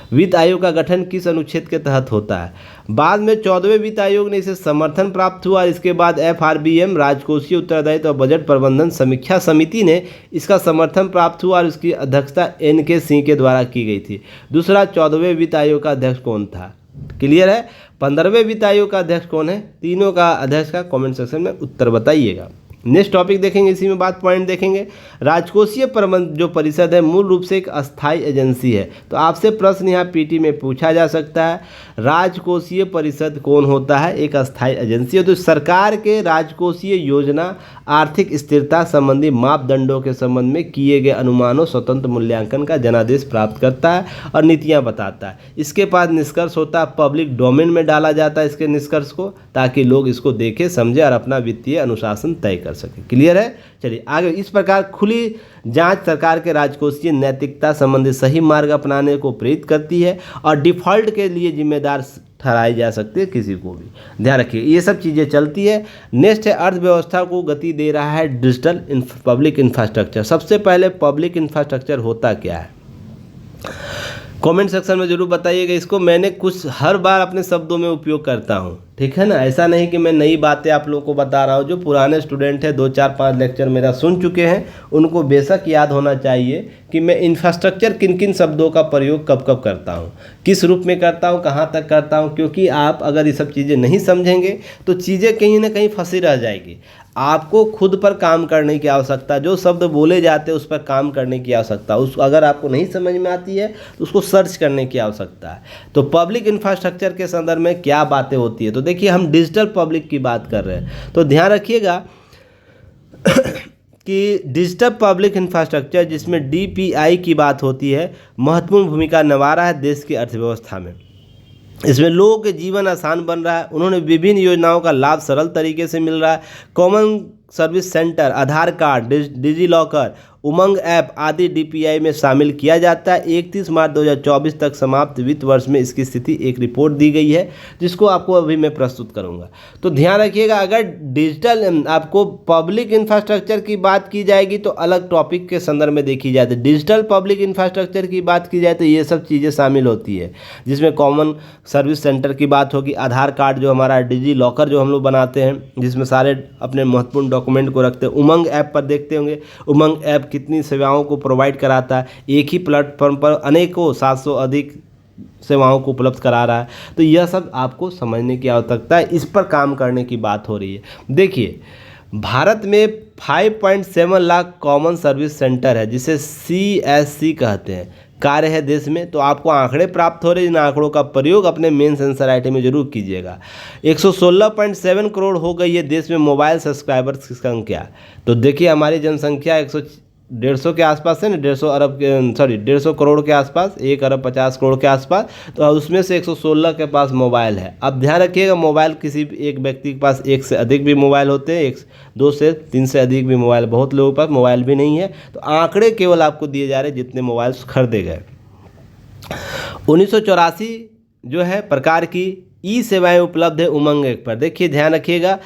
Speaker 1: वित्त आयोग का गठन किस अनुच्छेद के तहत होता है। बाद में 14वें वित्त आयोग ने इसे समर्थन प्राप्त हुआ। इसके बाद FRBM राजकोषीय उत्तरदायित्व और बजट प्रबंधन समीक्षा समिति ने इसका समर्थन प्राप्त हुआ और इसकी अध्यक्षता NK सिंह के द्वारा की गई थी। दूसरा, 14वें वित्त आयोग का अध्यक्ष कौन था, क्लियर है। 15वें वित्त आयोग का अध्यक्ष कौन है, तीनों का अध्यक्ष का कमेंट सेक्शन में उत्तर बताइएगा। नेक्स्ट टॉपिक देखेंगे, इसी में बात पॉइंट देखेंगे। राजकोषीय प्रबंधन जो परिषद है मूल रूप से एक अस्थायी एजेंसी है। तो आपसे प्रश्न यहाँ पीटी में पूछा जा सकता है, राजकोषीय परिषद कौन होता है, एक अस्थायी एजेंसी है। तो सरकार के राजकोषीय योजना, आर्थिक स्थिरता संबंधी मापदंडों के संबंध में किए गए अनुमानों स्वतंत्र मूल्यांकन का जनादेश प्राप्त करता है और नीतियाँ बताता है। इसके बाद निष्कर्ष होता है, पब्लिक डोमेन में डाला जाता है इसके निष्कर्ष को, ताकि लोग इसको देखें, समझें और अपना वित्तीय अनुशासन तय कर सके। क्लियर है। चलिए आगे। इस प्रकार खुली जांच सरकार के राजकोषीय नैतिकता संबंधी सही मार्ग अपनाने को प्रेरित करती है और डिफॉल्ट के लिए जिम्मेदार ठहराई जा सकती है किसी को भी। ध्यान रखिए ये सब चीज़ें चलती है। नेक्स्ट है, अर्थव्यवस्था को गति दे रहा है डिजिटल पब्लिक इंफ्रास्ट्रक्चर। सबसे पहले पब्लिक इंफ्रास्ट्रक्चर होता क्या है, कमेंट सेक्शन में जरूर बताइएगा। इसको मैंने कुछ हर बार अपने शब्दों में उपयोग करता हूँ, ठीक है ना। ऐसा नहीं कि मैं नई बातें आप लोगों को बता रहा हूँ। जो पुराने स्टूडेंट हैं, 2-4-5 लेक्चर मेरा सुन चुके हैं, उनको बेशक याद होना चाहिए कि मैं इंफ्रास्ट्रक्चर किन किन शब्दों का प्रयोग कब कब करता हूँ, किस रूप में करता हूँ, कहाँ तक करता हूँ। क्योंकि आप अगर ये सब चीज़ें नहीं समझेंगे तो चीज़ें कहीं ना कहीं फंसी रह जाएगी। आपको खुद पर काम करने की आवश्यकता, जो शब्द बोले जाते हैं उस पर काम करने की आवश्यकता, उस अगर आपको नहीं समझ में आती है तो उसको सर्च करने की आवश्यकता है। तो पब्लिक इंफ्रास्ट्रक्चर के संदर्भ में क्या बातें होती है, तो देखिए हम डिजिटल पब्लिक की बात कर रहे हैं। तो ध्यान रखिएगा कि डिजिटल पब्लिक इंफ्रास्ट्रक्चर, जिसमें DPI की बात होती है, महत्वपूर्ण भूमिका निभा रहा है देश की अर्थव्यवस्था में। इसमें लोगों के जीवन आसान बन रहा है, उन्होंने विभिन्न योजनाओं का लाभ सरल तरीके से मिल रहा है। कॉमन सर्विस सेंटर, आधार कार्ड, डिजी लॉकर, उमंग ऐप आदि DPI में शामिल किया जाता है। 31 मार्च 2024 तक समाप्त वित्त वर्ष में इसकी स्थिति एक रिपोर्ट दी गई है, जिसको आपको अभी मैं प्रस्तुत करूंगा। तो ध्यान रखिएगा, अगर डिजिटल आपको पब्लिक इंफ्रास्ट्रक्चर की बात की जाएगी तो अलग टॉपिक के संदर्भ में देखी जाए। तो डिजिटल पब्लिक इंफ्रास्ट्रक्चर की बात की जाए तो ये सब चीज़ें शामिल होती है, जिसमें कॉमन सर्विस सेंटर की बात होगी, आधार कार्ड जो हमारा, डिजी लॉकर जो हम लोग बनाते हैं जिसमें सारे अपने महत्वपूर्ण डॉक्यूमेंट को रखते हैं। उमंग ऐप पर देखते होंगे, उमंग ऐप कितनी सेवाओं को प्रोवाइड कराता है, एक ही प्लेटफॉर्म पर अनेकों 700 अधिक सेवाओं को उपलब्ध करा रहा है। तो यह सब आपको समझने की आवश्यकता है, इस पर काम करने की बात हो रही है। देखिए भारत में 5.7 लाख कॉमन सर्विस सेंटर है, जिसे CSC कहते हैं, कार्य है देश में। तो आपको आंकड़े प्राप्त हो रहे हैं, इन आंकड़ों का प्रयोग अपने मेंस आंसर राइटिंग में जरूर कीजिएगा। 116.7 करोड़ हो गई है देश में मोबाइल सब्सक्राइबर्स की संख्या। तो देखिए हमारी जनसंख्या 150 के आसपास है ना, 150 करोड़ के आसपास, 1 अरब 50 करोड़ के आसपास। तो उसमें से 116 के पास मोबाइल है। अब ध्यान रखिएगा, मोबाइल किसी एक व्यक्ति के पास एक से अधिक भी मोबाइल होते हैं, 2 से 3 से अधिक भी मोबाइल, बहुत लोगों के पास मोबाइल भी नहीं है। तो आंकड़े केवल आपको दिए जा रहे हैं जितने मोबाइल खरीदे गए। 1984 जो है प्रकार की ई सेवाएं उपलब्ध है उमंग ऐप पर। देखिए ध्यान रखिएगा,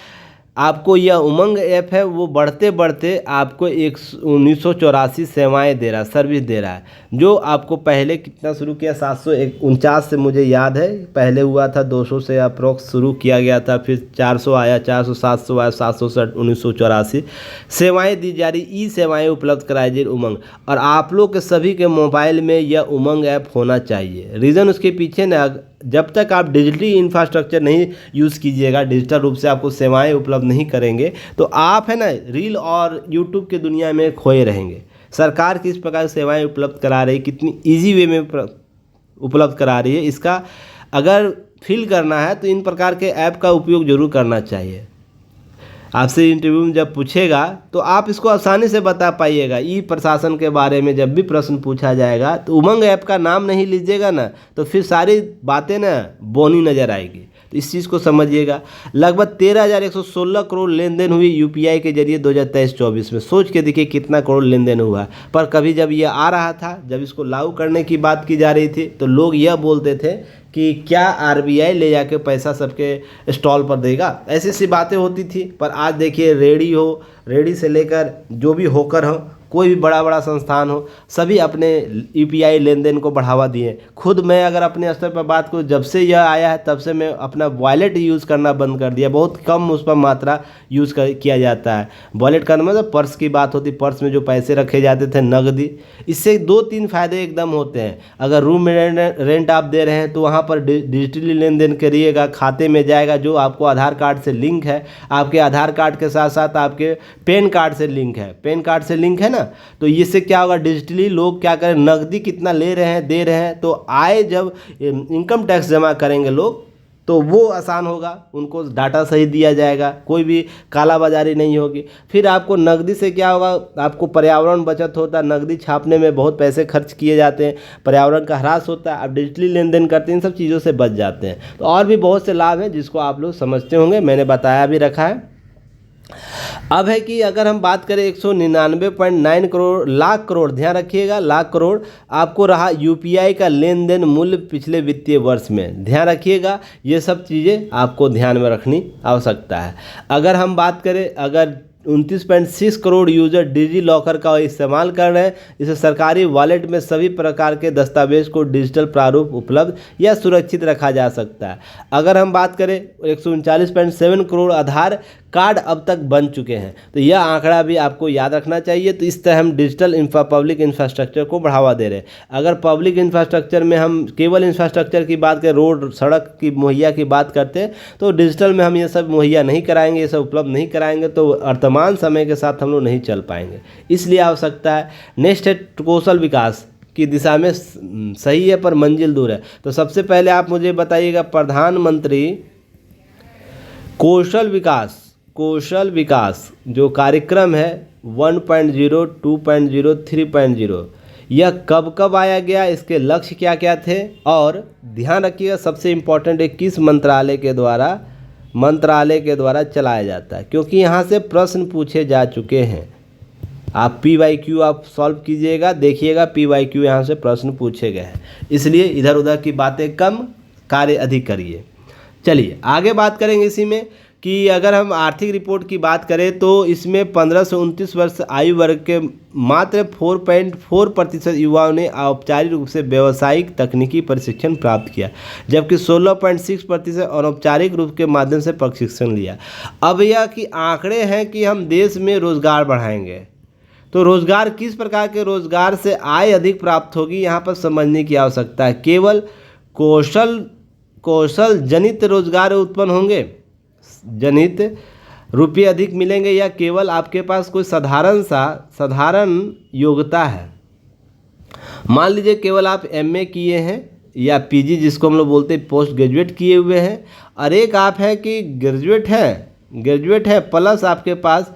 Speaker 1: आपको यह उमंग ऐप है वो बढ़ते बढ़ते आपको 1984 सेवाएं दे रहा है, सर्विस दे रहा है। जो आपको पहले कितना शुरू किया, 749 से मुझे याद है, पहले हुआ था 200 से अप्रोक्स शुरू किया गया था, फिर 400 आया, 400 700 आया, 700 से 1984 सेवाएं दी जा रही, ई सेवाएं उपलब्ध कराई जा रही उमंग। और आप लोग के सभी के मोबाइल में यह उमंग ऐप होना चाहिए। रीज़न उसके पीछे ना, जब तक आप डिजिटली इंफ्रास्ट्रक्चर नहीं यूज़ कीजिएगा, डिजिटल रूप से आपको सेवाएं उपलब्ध नहीं करेंगे, तो आप है ना रील और यूट्यूब की दुनिया में खोए रहेंगे। सरकार किस प्रकार सेवाएं उपलब्ध करा रही, कितनी इजी वे में उपलब्ध करा रही है, इसका अगर फील करना है तो इन प्रकार के ऐप का उपयोग जरूर करना चाहिए। आपसे इंटरव्यू में जब पूछेगा तो आप इसको आसानी से बता पाइएगा। ई प्रशासन के बारे में जब भी प्रश्न पूछा जाएगा तो उमंग ऐप का नाम नहीं लीजिएगा ना, तो फिर सारी बातें ना बोनी नज़र आएगी। तो इस चीज़ को समझिएगा। लगभग 13,116 करोड़ लेन देन हुई यूपीआई के जरिए 2023-24 में। सोच के देखिए कितना करोड़ लेन देन हुआ। पर कभी जब ये आ रहा था, जब इसको लागू करने की बात की जा रही थी, तो लोग यह बोलते थे कि क्या आरबीआई ले जाके पैसा सबके स्टॉल पर देगा, ऐसी सी बातें होती थी। पर आज देखिए रेडी से लेकर जो भी होकर हो, कोई भी बड़ा बड़ा संस्थान हो, सभी अपने यूपीआई लेन देन को बढ़ावा दिए। खुद मैं अगर अपने स्तर पर बात करूँ, जब से यह आया है तब से मैं अपना वॉलेट यूज़ करना बंद कर दिया। बहुत कम उस पर मात्रा किया जाता है। वॉलेट का मतलब पर्स की बात होती, पर्स में जो पैसे रखे जाते थे नगदी। इससे 2-3 फायदे एकदम होते हैं। अगर रूम में रेंट आप दे रहे हैं तो वहाँ पर डिजिटली लेन देन करिएगा, खाते में जाएगा जो आपको आधार कार्ड से लिंक है, आपके आधार कार्ड के साथ साथ आपके पैन कार्ड से लिंक है, पैन कार्ड से लिंक है ना। तो इससे क्या होगा, डिजिटली लोग क्या करें, नकदी कितना ले रहे हैं, दे रहे हैं, तो आए जब इनकम टैक्स जमा करेंगे लोग तो वो आसान होगा, उनको डाटा सही दिया जाएगा, कोई भी कालाबाजारी नहीं होगी। फिर आपको नकदी से क्या होगा, आपको पर्यावरण बचत होता है। नकदी छापने में बहुत पैसे खर्च किए जाते हैं, पर्यावरण का ह्रास होता है। आप डिजिटली लेन देन करते हैं, इन सब चीज़ों से बच जाते हैं। तो और भी बहुत से लाभ हैं जिसको आप लोग समझते होंगे, मैंने बताया भी रखा है। अब है कि अगर हम बात करें 199.9 करोड़ लाख करोड़, ध्यान रखिएगा लाख करोड़ आपको रहा यूपीआई का लेन देन मूल्य पिछले वित्तीय वर्ष में। ध्यान रखिएगा, ये सब चीज़ें आपको ध्यान में रखनी आवश्यकता है। अगर हम बात करें, अगर 29.6 करोड़ यूजर डिजी लॉकर का इस्तेमाल कर रहे हैं। इसे सरकारी वॉलेट में सभी प्रकार के दस्तावेज को डिजिटल प्रारूप उपलब्ध या सुरक्षित रखा जा सकता है। अगर हम बात करें 139.7 करोड़ आधार कार्ड अब तक बन चुके हैं, तो यह आंकड़ा भी आपको याद रखना चाहिए। तो इस तरह हम डिजिटल पब्लिक इंफ्रास्ट्रक्चर को बढ़ावा दे रहे हैं। अगर पब्लिक इंफ्रास्ट्रक्चर में हम केवल इंफ्रास्ट्रक्चर की बात करें, रोड सड़क की मुहैया की बात करते हैं, तो डिजिटल में हम ये सब मुहैया नहीं कराएंगे, ये सब उपलब्ध नहीं कराएंगे तो वर्तमान समय के साथ हम लोग नहीं चल पाएंगे। इसलिए आवश्यकता है। नेक्स्ट है कौशल विकास की दिशा में सही है पर मंजिल दूर है। तो सबसे पहले आप मुझे बताइएगा, प्रधानमंत्री कौशल विकास जो कार्यक्रम है 1.0, 2.0, 3.0, यह कब कब आया गया, इसके लक्ष्य क्या क्या थे, और ध्यान रखिएगा सबसे इम्पोर्टेंट है किस मंत्रालय के द्वारा चलाया जाता है, क्योंकि यहाँ से प्रश्न पूछे जा चुके हैं। आप PYQ आप सॉल्व कीजिएगा, देखिएगा PYQ यहाँ से प्रश्न पूछे गए हैं, इसलिए इधर उधर की बातें कम, कार्य अधिक करिए। चलिए आगे बात करेंगे इसी में कि अगर हम आर्थिक रिपोर्ट की बात करें तो इसमें 15 से 29 वर्ष आयु वर्ग के मात्र 4.4% युवाओं ने औपचारिक रूप से व्यावसायिक तकनीकी प्रशिक्षण प्राप्त किया, जबकि 16.6% अनौपचारिक रूप के माध्यम से प्रशिक्षण लिया। अब यह कि आंकड़े हैं कि हम देश में रोजगार बढ़ाएंगे, तो रोजगार किस प्रकार के रोजगार से आय अधिक प्राप्त होगी, यहाँ पर समझने की आवश्यकता है। केवल कौशल जनित रोजगार उत्पन्न होंगे, जनित रुपये अधिक मिलेंगे, या केवल आपके पास कोई साधारण योग्यता है। मान लीजिए केवल आप MA किए हैं या PG जिसको हम लोग बोलते हैं पोस्ट ग्रेजुएट किए हुए हैं, और एक आप हैं कि ग्रेजुएट है प्लस आपके पास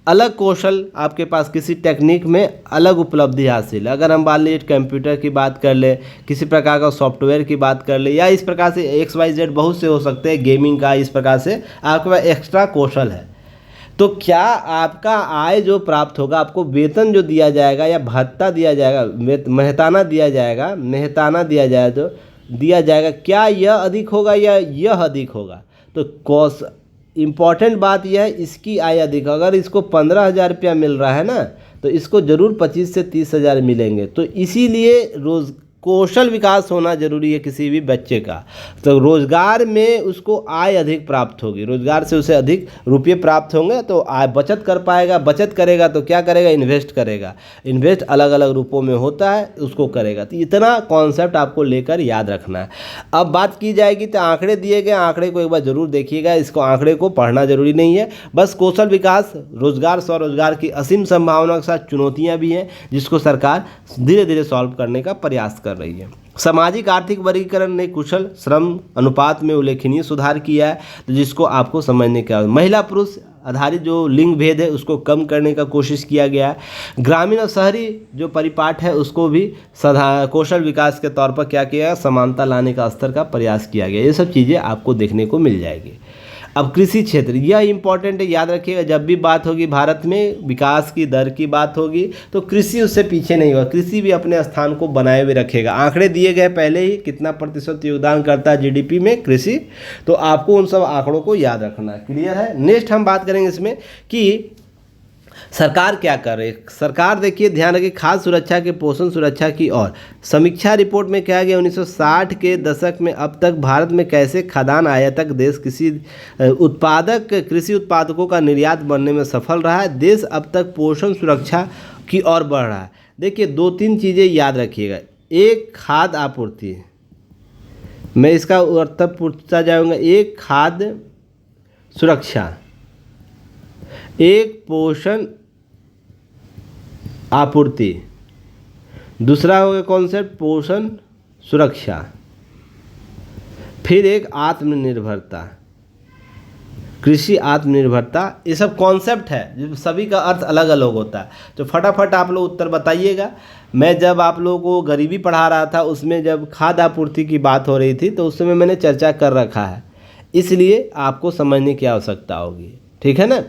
Speaker 1: अलग कौशल, आपके पास किसी टेक्निक में अलग उपलब्धि हासिल। अगर हम मान लीजिए कंप्यूटर की बात कर ले, किसी प्रकार का सॉफ्टवेयर की बात कर ले, या इस प्रकार से XYZ बहुत से हो सकते हैं, गेमिंग का, इस प्रकार से आपके पास एक्स्ट्रा कौशल है, तो क्या आपका आय जो प्राप्त होगा, आपको वेतन जो दिया जाएगा या भत्ता दिया जाएगा, मेहताना दिया जाएगा, क्या यह अधिक होगा या यह अधिक होगा। तो इम्पॉर्टेंट बात यह है इसकी आय अधिक। अगर इसको 15,000 रुपया मिल रहा है ना, तो इसको ज़रूर 25 से 30,000 मिलेंगे। तो इसीलिए कौशल विकास होना जरूरी है किसी भी बच्चे का। तो रोज़गार में उसको आय अधिक प्राप्त होगी, रोज़गार से उसे अधिक रुपये प्राप्त होंगे, तो आय बचत कर पाएगा। बचत करेगा तो क्या करेगा, इन्वेस्ट करेगा। इन्वेस्ट अलग अलग रूपों में होता है, उसको करेगा। तो इतना कॉन्सेप्ट आपको लेकर याद रखना है। अब बात की जाएगी तो आंकड़े दिए गए, आंकड़े को एक बार ज़रूर देखिएगा। इसको आंकड़े को पढ़ना जरूरी नहीं है, बस कौशल विकास, रोज़गार, स्वरोजगार की असीम संभावना के साथ चुनौतियाँ भी हैं, जिसको सरकार धीरे धीरे सॉल्व करने का प्रयास कर रही है। सामाजिक आर्थिक वर्गीकरण ने कुशल श्रम अनुपात में उल्लेखनीय सुधार किया है, जिसको आपको समझने का। महिला पुरुष आधारित जो लिंग भेद है उसको कम करने का कोशिश किया गया है। ग्रामीण और शहरी जो परिपाठ है उसको भी कौशल विकास के तौर पर क्या किया गया, समानता लाने का स्तर का प्रयास किया गया। ये सब चीज़ें आपको देखने को मिल जाएगी। अब कृषि क्षेत्र, यह इंपॉर्टेंट है, याद रखिएगा। जब भी बात होगी भारत में विकास की दर की बात होगी तो कृषि उससे पीछे नहीं होगा। कृषि भी अपने स्थान को बनाए हुए रखेगा। आंकड़े दिए गए पहले ही, कितना प्रतिशत योगदान करता है जीडीपी में कृषि, तो आपको उन सब आंकड़ों को याद रखना। क्लियर है। नेक्स्ट हम बात करेंगे इसमें कि सरकार क्या कर रही है। सरकार देखिए, ध्यान रखिए, खाद्य सुरक्षा के पोषण सुरक्षा की ओर समीक्षा रिपोर्ट में कहा गया 1960 के दशक में अब तक भारत में कैसे खाद्यान्न आयातक देश कृषि उत्पादकों का निर्यात बनने में सफल रहा है। देश अब तक पोषण सुरक्षा की ओर बढ़ रहा है। देखिए 2-3 चीज़ें याद रखिएगा। एक, खाद्य आपूर्ति, मैं इसका अर्थ पूछता जाऊँगा। एक, खाद्य सुरक्षा, एक पोषण आपूर्ति, दूसरा हो गया कॉन्सेप्ट पोषण सुरक्षा, फिर एक आत्मनिर्भरता, कृषि आत्मनिर्भरता। ये सब कॉन्सेप्ट है, सभी का अर्थ अलग अलग होता है। तो फटाफट आप लोग उत्तर बताइएगा। मैं जब आप लोगों को गरीबी पढ़ा रहा था उसमें जब खाद्य आपूर्ति की बात हो रही थी तो उस समय मैंने चर्चा कर रखा है, इसलिए आपको समझने की आवश्यकता होगी। ठीक है ना।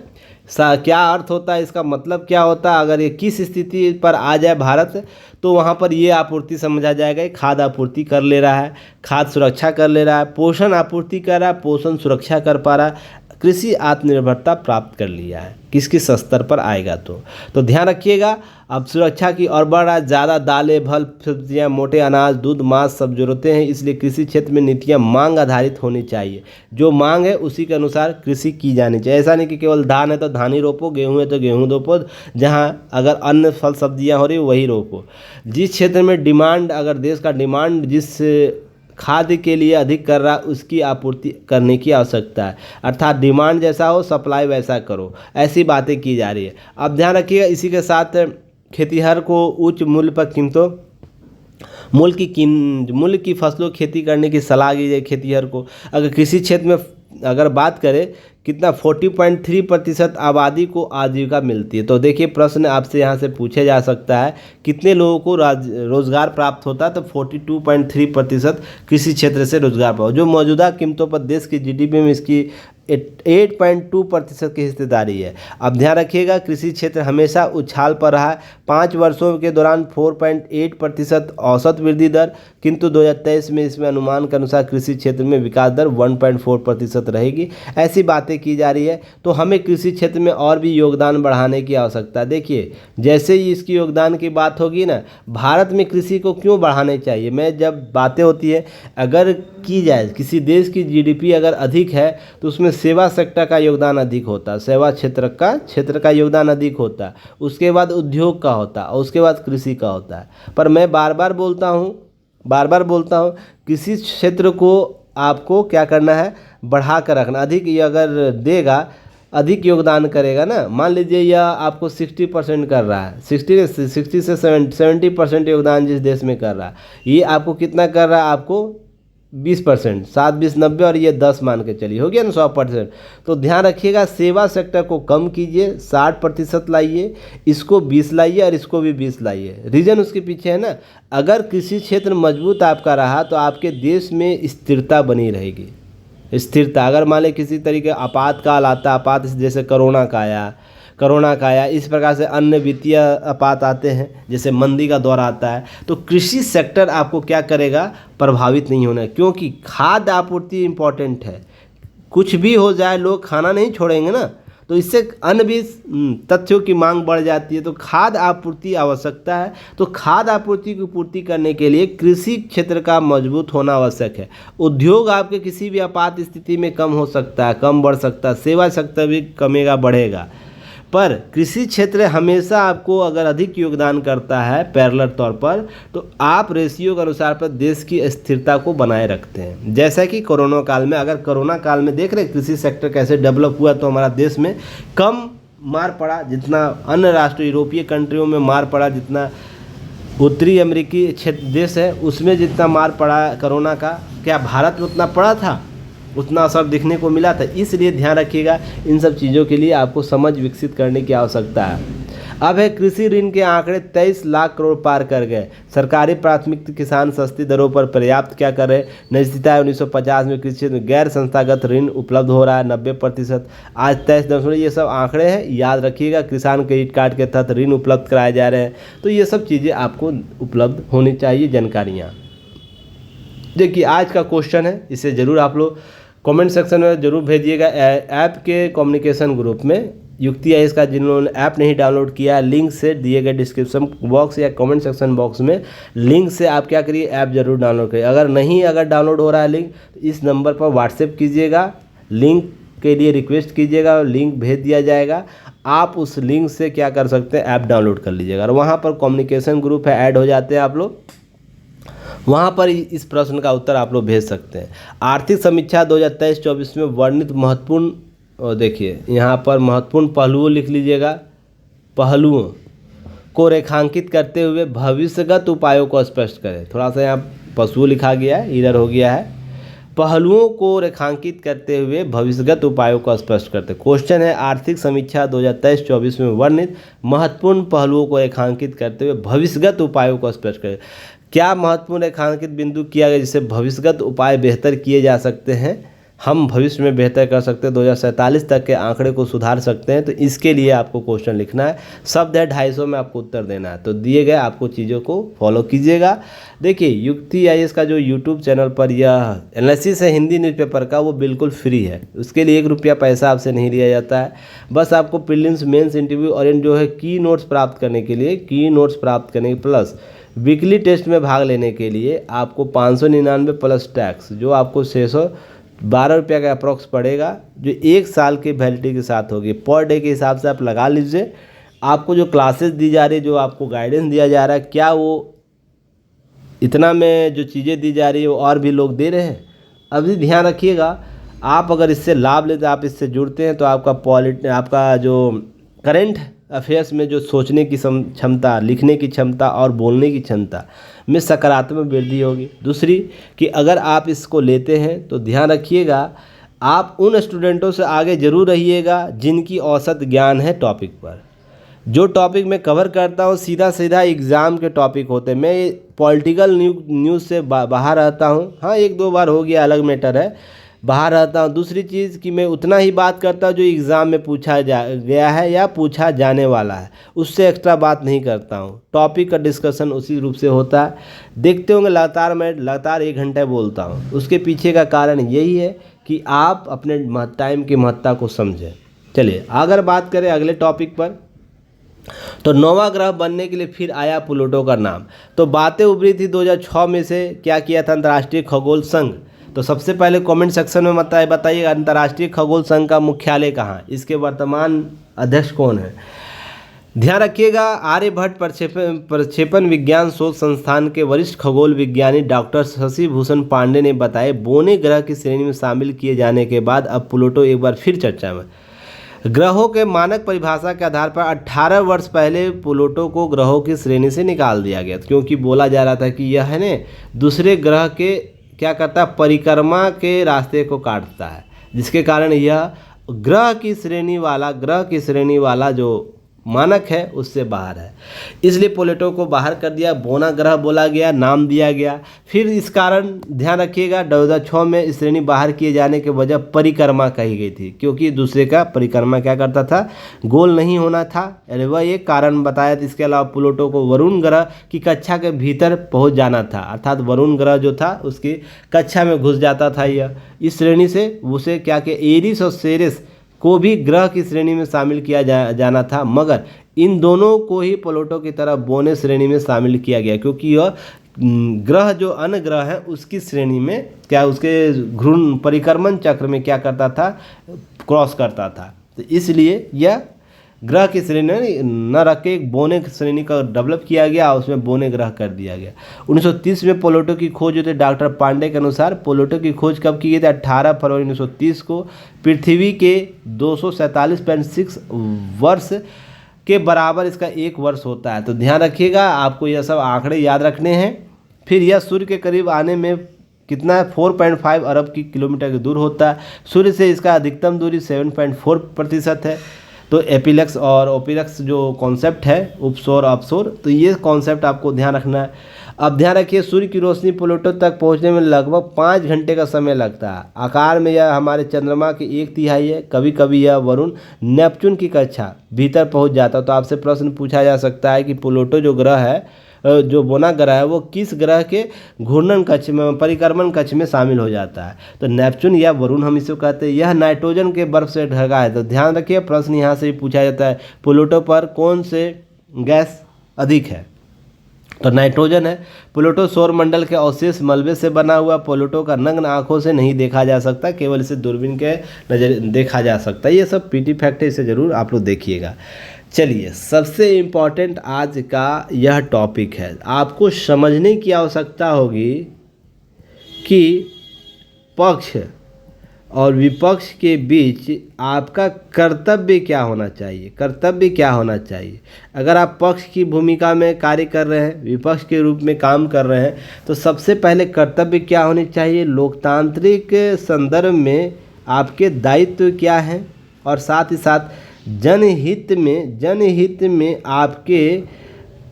Speaker 1: क्या अर्थ होता है, इसका मतलब क्या होता है। अगर ये किस स्थिति पर आ जाए भारत तो वहाँ पर ये आपूर्ति समझा जाएगा। खाद्य आपूर्ति कर ले रहा है, खाद्य सुरक्षा कर ले रहा है, पोषण आपूर्ति कर रहा है, पोषण सुरक्षा कर पा रहा है, कृषि आत्मनिर्भरता प्राप्त कर लिया है। किस किस स्तर पर आएगा तो ध्यान रखिएगा। अब सुरक्षा की ओर बढ़ रहा है। ज़्यादा दालें, फल, सब्जियाँ, मोटे अनाज, दूध, मांस सब ज़रूरतें हैं, इसलिए कृषि क्षेत्र में नीतियाँ मांग आधारित होनी चाहिए। जो मांग है उसी के अनुसार कृषि की जानी चाहिए। ऐसा नहीं कि केवल धान है तो धान ही रोपो, गेहूँ है तो गेहूँ रोपो, जहाँ अगर अन्य फल सब्जियाँ हो रही वही रोपो। जिस क्षेत्र में डिमांड, अगर देश का डिमांड जिस खाद्य के लिए अधिक कर रहा, उसकी आपूर्ति करने की आवश्यकता है। अर्थात डिमांड जैसा हो सप्लाई वैसा करो, ऐसी बातें की जा रही है। अब ध्यान रखिएगा, इसी के साथ खेतीहर को उच्च मूल्य पर कीमतों मूल्य की फसलों की खेती करने की सलाह दी जाए खेतीहर को। अगर कृषि क्षेत्र में अगर बात करें कितना 40.3% आबादी को आजीविका मिलती है। तो देखिए प्रश्न आपसे यहाँ से पूछा जा सकता है कितने लोगों को रोजगार प्राप्त होता है, तो 42.3% कृषि क्षेत्र से रोजगार प्राप्त। जो मौजूदा कीमतों पर देश की जीडीपी में इसकी 8.2% की हिस्सेदारी है। अब ध्यान रखिएगा, कृषि क्षेत्र हमेशा उछाल पर रहा है। 5 वर्षों के दौरान 4.8% औसत वृद्धि दर, किंतु 2023 में इसमें अनुमान के अनुसार कृषि क्षेत्र में विकास दर 1.4% रहेगी। ऐसी बातें की जा रही है। तो हमें कृषि क्षेत्र में और भी योगदान बढ़ाने की आवश्यकता है। देखिए जैसे ही इसकी योगदान की बात होगी ना, भारत में कृषि को क्यों बढ़ाने चाहिए, मैं जब बातें होती है अगर की जाए, किसी देश की जीडीपी अगर अधिक है तो उसमें सेवा सेक्टर का योगदान अधिक होता है, सेवा क्षेत्र का योगदान अधिक होता है, उसके बाद उद्योग का होता है और उसके बाद कृषि का होता है। पर मैं बार बार बोलता हूँ कृषि क्षेत्र को आपको क्या करना है, बढ़ा कर रखना। अधिक ये अगर देगा, अधिक योगदान करेगा ना, मान लीजिए यह आपको 60% कर रहा है, 60 से 70% योगदान जिस देश में कर रहा है, ये आपको कितना कर रहा है, आपको 20%, 7, 20, 90 और ये 10 मान के चलिए, हो गया ना 100%। तो ध्यान रखिएगा सेवा सेक्टर को कम कीजिए, 60% लाइए, इसको 20 लाइए और इसको भी 20 लाइए। रीजन उसके पीछे है ना, अगर कृषि क्षेत्र मजबूत आपका रहा तो आपके देश में स्थिरता बनी रहेगी। स्थिरता, अगर मान लें किसी तरीके आपातकाल आता, जैसे कोरोना का आया, इस प्रकार से अन्य वित्तीय आपात आते हैं, जैसे मंदी का दौर आता है, तो कृषि सेक्टर आपको क्या करेगा, प्रभावित नहीं होना है। क्योंकि खाद्य आपूर्ति इम्पॉर्टेंट है। कुछ भी हो जाए लोग खाना नहीं छोड़ेंगे ना, तो इससे अन्य भी तथ्यों की मांग बढ़ जाती है। तो खाद्य आपूर्ति आवश्यकता है। तो खाद्य आपूर्ति की पूर्ति करने के लिए कृषि क्षेत्र का मजबूत होना आवश्यक है। उद्योग आपके किसी भी आपात स्थिति में कम हो सकता है, कम बढ़ सकता है, सेवा सेक्टर भी कमेगा बढ़ेगा, पर कृषि क्षेत्र हमेशा आपको अगर अधिक योगदान करता है पैरेलल तौर पर, तो आप रेशियो के अनुसार पर देश की स्थिरता को बनाए रखते हैं। जैसा कि कोरोना काल में, अगर कोरोना काल में देख रहे कृषि सेक्टर कैसे डेवलप हुआ, तो हमारा देश में कम मार पड़ा जितना अन्य राष्ट्र यूरोपीय कंट्रियों में मार पड़ा, जितना उत्तरी अमेरिकी क्षेत्र देश है उसमें जितना मार पड़ा कोरोना का, क्या भारत में उतना पड़ा था? उतना असर दिखने को मिला था। इसलिए ध्यान रखिएगा, इन सब चीज़ों के लिए आपको समझ विकसित करने की आवश्यकता है। अब है कृषि ऋण के आंकड़े 23 लाख करोड़ पार कर गए। सरकारी प्राथमिक किसान सस्ती दरों पर पर्याप्त क्या कर रहे, नजदीकता है 1950 में कृषि क्षेत्र में गैर संस्थागत ऋण उपलब्ध हो रहा है 90%। आज 23 ये सब आंकड़े हैं, याद रखिएगा। किसान क्रेडिट कार्ड के तहत ऋण उपलब्ध कराए जा रहे हैं। तो ये सब चीज़ें आपको उपलब्ध होनी चाहिए, जानकारियाँ। देखिए आज का क्वेश्चन है, इसे ज़रूर आप लोग कमेंट सेक्शन में ज़रूर भेजिएगा। ऐप के कम्युनिकेशन ग्रुप में युक्ति आईएएस का जिन्होंने ऐप नहीं डाउनलोड किया, लिंक से दिए गए डिस्क्रिप्शन बॉक्स या कमेंट सेक्शन बॉक्स में लिंक से आप क्या करिए, ऐप ज़रूर डाउनलोड करिए। अगर डाउनलोड हो रहा है लिंक, तो इस नंबर पर व्हाट्सएप कीजिएगा, लिंक के लिए रिक्वेस्ट कीजिएगा, लिंक भेज दिया जाएगा। आप उस लिंक से क्या कर सकते हैं, ऐप डाउनलोड कर लीजिएगा और वहाँ पर कम्युनिकेशन ग्रुप है, ऐड हो जाते हैं आप लोग। वहाँ पर इस प्रश्न का उत्तर आप लोग भेज सकते हैं। आर्थिक समीक्षा 2023-24 में वर्णित महत्वपूर्ण, और देखिए यहाँ पर महत्वपूर्ण पहलुओं लिख लीजिएगा, पहलुओं को रेखांकित करते हुए भविष्यगत उपायों को स्पष्ट करें। थोड़ा सा यहाँ पशुओं लिखा गया है, इधर हो गया है। पहलुओं को रेखांकित करते हुए भविष्यगत उपायों को स्पष्ट करते। क्वेश्चन है, आर्थिक समीक्षा 2023-24 में वर्णित महत्वपूर्ण पहलुओं को रेखांकित करते हुए भविष्यगत उपायों को स्पष्ट करें। क्या महत्वपूर्ण रेखांकित बिंदु किया गया जिससे भविष्यगत उपाय बेहतर किए जा सकते हैं, हम भविष्य में बेहतर कर सकते हैं, 2047 तक के आंकड़े को सुधार सकते हैं। तो इसके लिए आपको क्वेश्चन लिखना है, शब्द है 250 में आपको उत्तर देना है। तो दिए गए आपको चीज़ों को फॉलो कीजिएगा। देखिए युक्ति आईएएस का जो यूट्यूब चैनल पर यह एनालिसिस है हिंदी न्यूज़पेपर का, वो बिल्कुल फ्री है। उसके लिए 1 रुपया पैसा आपसे नहीं लिया जाता है। बस आपको प्रीलिम्स, मेंस, इंटरव्यू और इन जो है की नोट्स प्राप्त करने के लिए, प्लस वीकली टेस्ट में भाग लेने के लिए आपको 599 प्लस टैक्स, जो आपको 612 रुपये का अप्रॉक्स पड़ेगा, जो 1 साल की वैलिडिटी के साथ होगी। पर डे के हिसाब से आप लगा लीजिए। आपको जो क्लासेस दी जा रही है, जो आपको गाइडेंस दिया जा रहा है, क्या वो इतना में जो चीज़ें दी जा रही है वो और भी लोग दे रहे हैं? अभी ध्यान रखिएगा, आप अगर इससे लाभ लेते, आप इससे जुड़ते हैं, तो आपका जो करेंट अफेयर्स में जो सोचने की क्षमता, लिखने की क्षमता और बोलने की क्षमता में सकारात्मक वृद्धि होगी। दूसरी कि अगर आप इसको लेते हैं तो ध्यान रखिएगा, आप उन स्टूडेंटों से आगे जरूर रहिएगा जिनकी औसत ज्ञान है टॉपिक पर। जो टॉपिक मैं कवर करता हूँ सीधा एग्ज़ाम के टॉपिक होते हैं। मैं पॉलिटिकल न्यूज़ से बाहर रहता हूँ, हाँ 1-2 बार हो गया, अलग मैटर है, बाहर रहता हूँ। दूसरी चीज़ कि मैं उतना ही बात करता हूँ जो एग्ज़ाम में पूछा गया है या पूछा जाने वाला है, उससे एक्स्ट्रा बात नहीं करता हूँ। टॉपिक का डिस्कशन उसी रूप से होता है। देखते होंगे लगातार 1 घंटा बोलता हूँ, उसके पीछे का कारण यही है कि आप अपने टाइम की महत्ता को समझें। चलिए अगर बात करें अगले टॉपिक पर, तो 9वां ग्रह बनने के लिए फिर आया प्लूटो का नाम। तो बातें उभरी थी 2006 में से, क्या किया था अंतर्राष्ट्रीय खगोल संघ। तो सबसे पहले कमेंट सेक्शन में बताइए अंतर्राष्ट्रीय खगोल संघ का मुख्यालय कहाँ है, इसके वर्तमान अध्यक्ष कौन है। ध्यान रखिएगा, आर्यभट्ट प्रक्षेपण विज्ञान शोध संस्थान के वरिष्ठ खगोल विज्ञानी डॉक्टर शशि भूषण पांडे ने बताया, बोने ग्रह की श्रेणी में शामिल किए जाने के बाद अब प्लूटो एक बार फिर चर्चा में। ग्रहों के मानक परिभाषा के आधार पर 18 वर्ष पहले प्लूटो को ग्रहों की श्रेणी से निकाल दिया गया, क्योंकि बोला जा रहा था कि यह है न दूसरे ग्रह के क्या करता है, परिक्रमा के रास्ते को काटता है, जिसके कारण यह ग्रह की श्रेणी वाला जो मानक है उससे बाहर है। इसलिए प्लूटो को बाहर कर दिया, बोना ग्रह बोला गया, नाम दिया गया। फिर इस कारण ध्यान रखिएगा 2006 में इस श्रेणी बाहर किए जाने के वजह परिक्रमा कही गई थी, क्योंकि दूसरे का परिक्रमा क्या करता था, गोल नहीं होना था, वह एक कारण बताया था। इसके अलावा प्लूटो को वरुण ग्रह की कक्षा के भीतर पहुंच जाना था, अर्थात वरुण ग्रह जो था उसकी कक्षा में घुस जाता था। यह इस श्रेणी से उसे क्या कि एरिस और सेरेस को भी ग्रह की श्रेणी में शामिल किया जाना था, मगर इन दोनों को ही प्लूटो की तरह बोने श्रेणी में शामिल किया गया, क्योंकि यह ग्रह जो अन्य ग्रह है उसकी श्रेणी में क्या, उसके घूर्ण परिक्रमण चक्र में क्या करता था, क्रॉस करता था। तो इसलिए यह ग्रह की श्रेणी न रख के एक बोने श्रेणी का डेवलप किया गया, उसमें बोने ग्रह कर दिया गया। 1930 में प्लूटो की खोज होती है। डॉक्टर पांडे के अनुसार प्लूटो की खोज कब की गई थी, 18 फरवरी 1930 को। पृथ्वी के 247.6 वर्ष के बराबर इसका 1 वर्ष होता है। तो ध्यान रखिएगा, आपको यह सब आंकड़े याद रखने हैं। फिर यह सूर्य के करीब आने में कितना है 4.5 अरब की किलोमीटर की दूर होता है। सूर्य से इसका अधिकतम दूरी 7.4% है। तो एपिलेक्स और ओपिलेक्स जो कॉन्सेप्ट है, उपसौर अपसौर, तो ये कॉन्सेप्ट आपको ध्यान रखना है। अब ध्यान रखिए, सूर्य की रोशनी प्लूटो तक पहुंचने में लगभग 5 घंटे का समय लगता है। आकार में यह हमारे चंद्रमा की 1/3 है। कभी कभी यह वरुण नेपच्यून की कक्षा भीतर पहुंच जाता है। तो आपसे प्रश्न पूछा जा सकता है कि प्लूटो जो ग्रह है, जो बोना ग्रह है, वो किस ग्रह के घूर्णन कक्ष में, परिक्रमण कक्ष में शामिल हो जाता है। तो नेपच्यून या वरुण हम इसे कहते हैं। यह नाइट्रोजन के बर्फ से ढका है। तो ध्यान रखिए, प्रश्न यहाँ से भी पूछा जाता है, प्लूटो पर कौन से गैस अधिक है? तो नाइट्रोजन है। प्लूटो सौर मंडल के अवशेष मलबे से बना हुआ। प्लूटो का नग्न आंखों से नहीं देखा जा सकता, केवल इसे दूरबीन के नजर देखा जा सकता है। ये सब पीटी फैक्ट है, इसे जरूर आप लोग देखिएगा। चलिए, सबसे इम्पॉर्टेंट आज का यह टॉपिक है। आपको समझने की आवश्यकता होगी कि पक्ष और विपक्ष के बीच आपका कर्तव्य क्या होना चाहिए। कर्तव्य क्या होना चाहिए? अगर आप पक्ष की भूमिका में कार्य कर रहे हैं, विपक्ष के रूप में काम कर रहे हैं, तो सबसे पहले कर्तव्य क्या होनी चाहिए? लोकतांत्रिक संदर्भ में आपके दायित्व क्या हैं, और साथ ही साथ जनहित में आपके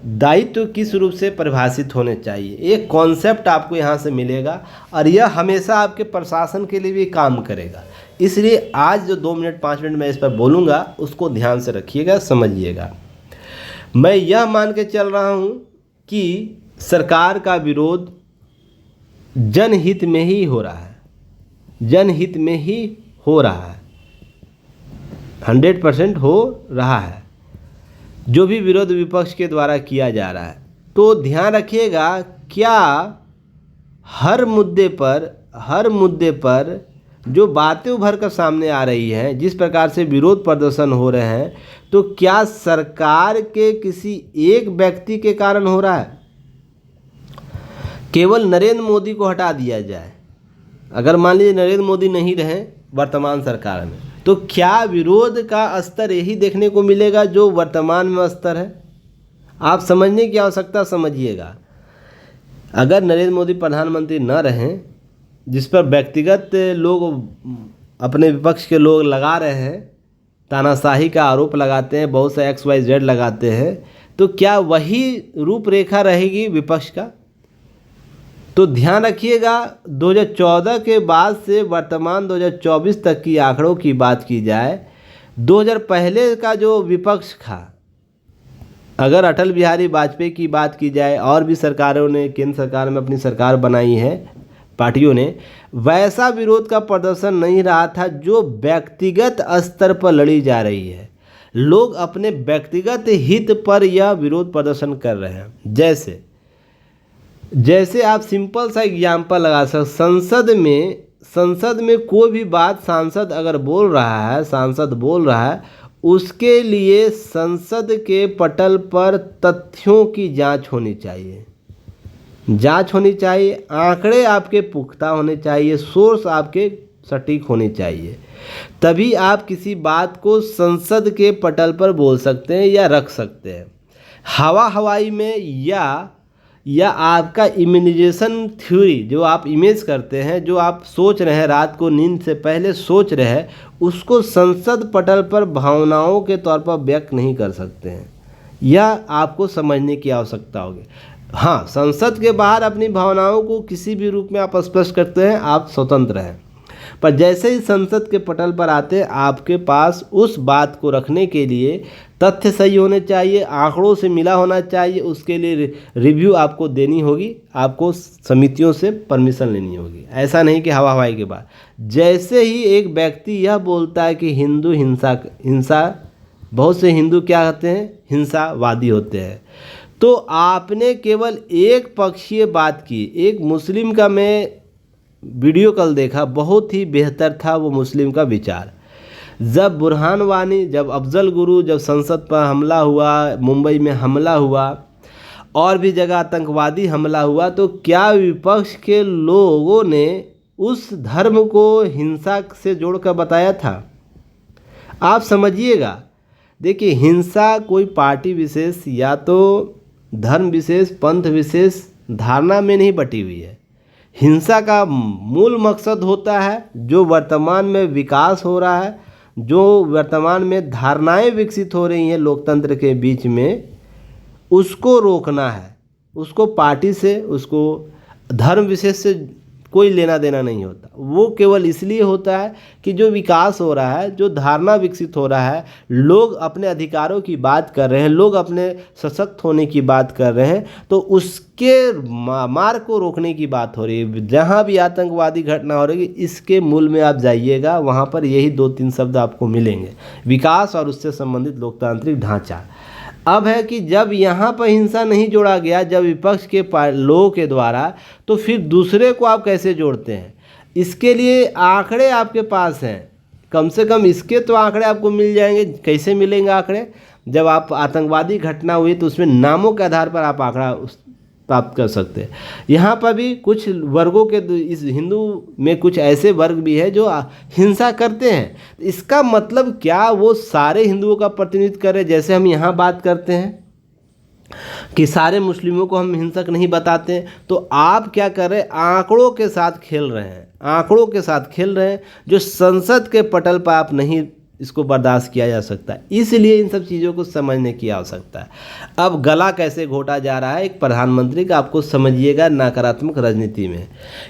Speaker 1: दायित्व किस रूप से परिभाषित होने चाहिए। एक कॉन्सेप्ट आपको यहाँ से मिलेगा, और यह हमेशा आपके प्रशासन के लिए भी काम करेगा। इसलिए आज जो 2 मिनट 5 मिनट मैं इस पर बोलूँगा, उसको ध्यान से रखिएगा, समझिएगा। मैं यह मान के चल रहा हूँ कि सरकार का विरोध जनहित में ही हो रहा है, जनहित में ही हो रहा है, 100% हो रहा है, जो भी विरोध विपक्ष के द्वारा किया जा रहा है। तो ध्यान रखिएगा, क्या हर मुद्दे पर जो बातें उभर कर सामने आ रही हैं, जिस प्रकार से विरोध प्रदर्शन हो रहे हैं, तो क्या सरकार के किसी एक व्यक्ति के कारण हो रहा है? केवल नरेंद्र मोदी को हटा दिया जाए, अगर मान लीजिए नरेंद्र मोदी नहीं रहे वर्तमान सरकार में, तो क्या विरोध का स्तर यही देखने को मिलेगा जो वर्तमान में स्तर है? आप समझने की आवश्यकता समझिएगा। अगर नरेंद्र मोदी प्रधानमंत्री न रहें, जिस पर व्यक्तिगत लोग, अपने विपक्ष के लोग लगा रहे हैं, तानाशाही का आरोप लगाते हैं, बहुत से XYZ लगाते हैं, तो क्या वही रूपरेखा रहेगी विपक्ष का? तो ध्यान रखिएगा, 2014 के बाद से वर्तमान 2024 तक की आंकड़ों की बात की जाए, 2000 पहले का जो विपक्ष था, अगर अटल बिहारी वाजपेयी की बात की जाए, और भी सरकारों ने केंद्र सरकार में अपनी सरकार बनाई है पार्टियों ने, वैसा विरोध का प्रदर्शन नहीं रहा था जो व्यक्तिगत स्तर पर लड़ी जा रही है। लोग अपने व्यक्तिगत हित पर यह विरोध प्रदर्शन कर रहे हैं। जैसे आप सिंपल सा एग्जाम्पल लगा सकते, संसद में कोई भी बात सांसद अगर बोल रहा है, उसके लिए संसद के पटल पर तथ्यों की जांच होनी चाहिए, आंकड़े आपके पुख्ता होने चाहिए, सोर्स आपके सटीक होने चाहिए, तभी आप किसी बात को संसद के पटल पर बोल सकते हैं या रख सकते हैं। हवाई में या आपका इमेजिनेशन थ्योरी, जो आप इमेज करते हैं, जो आप सोच रहे हैं, रात को नींद से पहले सोच रहे हैं, उसको संसद पटल पर भावनाओं के तौर पर व्यक्त नहीं कर सकते हैं। यह आपको समझने की आवश्यकता होगी। हाँ, संसद के बाहर अपनी भावनाओं को किसी भी रूप में आप स्पष्ट करते हैं, आप स्वतंत्र हैं, पर जैसे ही संसद के पटल पर आते हैं, आपके पास उस बात को रखने के लिए तथ्य सही होने चाहिए, आंकड़ों से मिला होना चाहिए, उसके लिए रिव्यू आपको देनी होगी, आपको समितियों से परमिशन लेनी होगी। ऐसा नहीं कि हवाई के बाद जैसे ही एक व्यक्ति यह बोलता है कि हिंदू हिंसा, बहुत से हिंदू क्या कहते हैं, हिंसावादी होते हैं, तो आपने केवल एक पक्षीय बात की। एक मुस्लिम का मैं वीडियो कल देखा, बहुत ही बेहतर था वो मुस्लिम का विचार। जब बुरहान वानी, जब अफजल गुरु, जब संसद पर हमला हुआ, मुंबई में हमला हुआ, और भी जगह आतंकवादी हमला हुआ, तो क्या विपक्ष के लोगों ने उस धर्म को हिंसा से जोड़कर बताया था? आप समझिएगा। देखिए, हिंसा कोई पार्टी विशेष या तो धर्म विशेष, पंथ विशेष धारणा में नहीं बटी हुई है। हिंसा का मूल मकसद होता है जो वर्तमान में विकास हो रहा है, जो वर्तमान में धारणाएं विकसित हो रही हैं लोकतंत्र के बीच में, उसको रोकना है। उसको पार्टी से, उसको धर्म विशेष से कोई लेना देना नहीं होता। वो केवल इसलिए होता है कि जो विकास हो रहा है, जो धारणा विकसित हो रहा है, लोग अपने अधिकारों की बात कर रहे हैं, लोग अपने सशक्त होने की बात कर रहे हैं, तो उसके मार्ग को रोकने की बात हो रही है। जहाँ भी आतंकवादी घटना हो रही है, इसके मूल में आप जाइएगा, वहाँ पर यही 2-3 शब्द आपको मिलेंगे, विकास और उससे संबंधित लोकतांत्रिक ढांचा। अब है कि जब यहाँ पर हिंसा नहीं जोड़ा गया, जब विपक्ष के लोगों के द्वारा, तो फिर दूसरे को आप कैसे जोड़ते हैं? इसके लिए आंकड़े आपके पास हैं, कम से कम इसके तो आंकड़े आपको मिल जाएंगे। कैसे मिलेंगे आंकड़े? जब आप आतंकवादी घटना हुई तो उसमें नामों के आधार पर आप आंकड़ा प्राप्त कर सकते हैं। यहाँ पर भी कुछ वर्गों के, इस हिंदू में कुछ ऐसे वर्ग भी है जो हिंसा करते हैं। इसका मतलब क्या वो सारे हिंदुओं का प्रतिनिधित्व कर रहे? जैसे हम यहाँ बात करते हैं कि सारे मुस्लिमों को हम हिंसक नहीं बताते हैं, तो आप क्या कर रहे हैं? आंकड़ों के साथ खेल रहे हैं, आंकड़ों के साथ खेल रहे हैं, जो संसद के पटल पर आप नहीं इसको बर्दाश्त किया जा सकता है। इसलिए इन सब चीज़ों को समझने की आवश्यकता है। अब गला कैसे घोटा जा रहा है एक प्रधानमंत्री का, आपको समझिएगा नकारात्मक राजनीति में।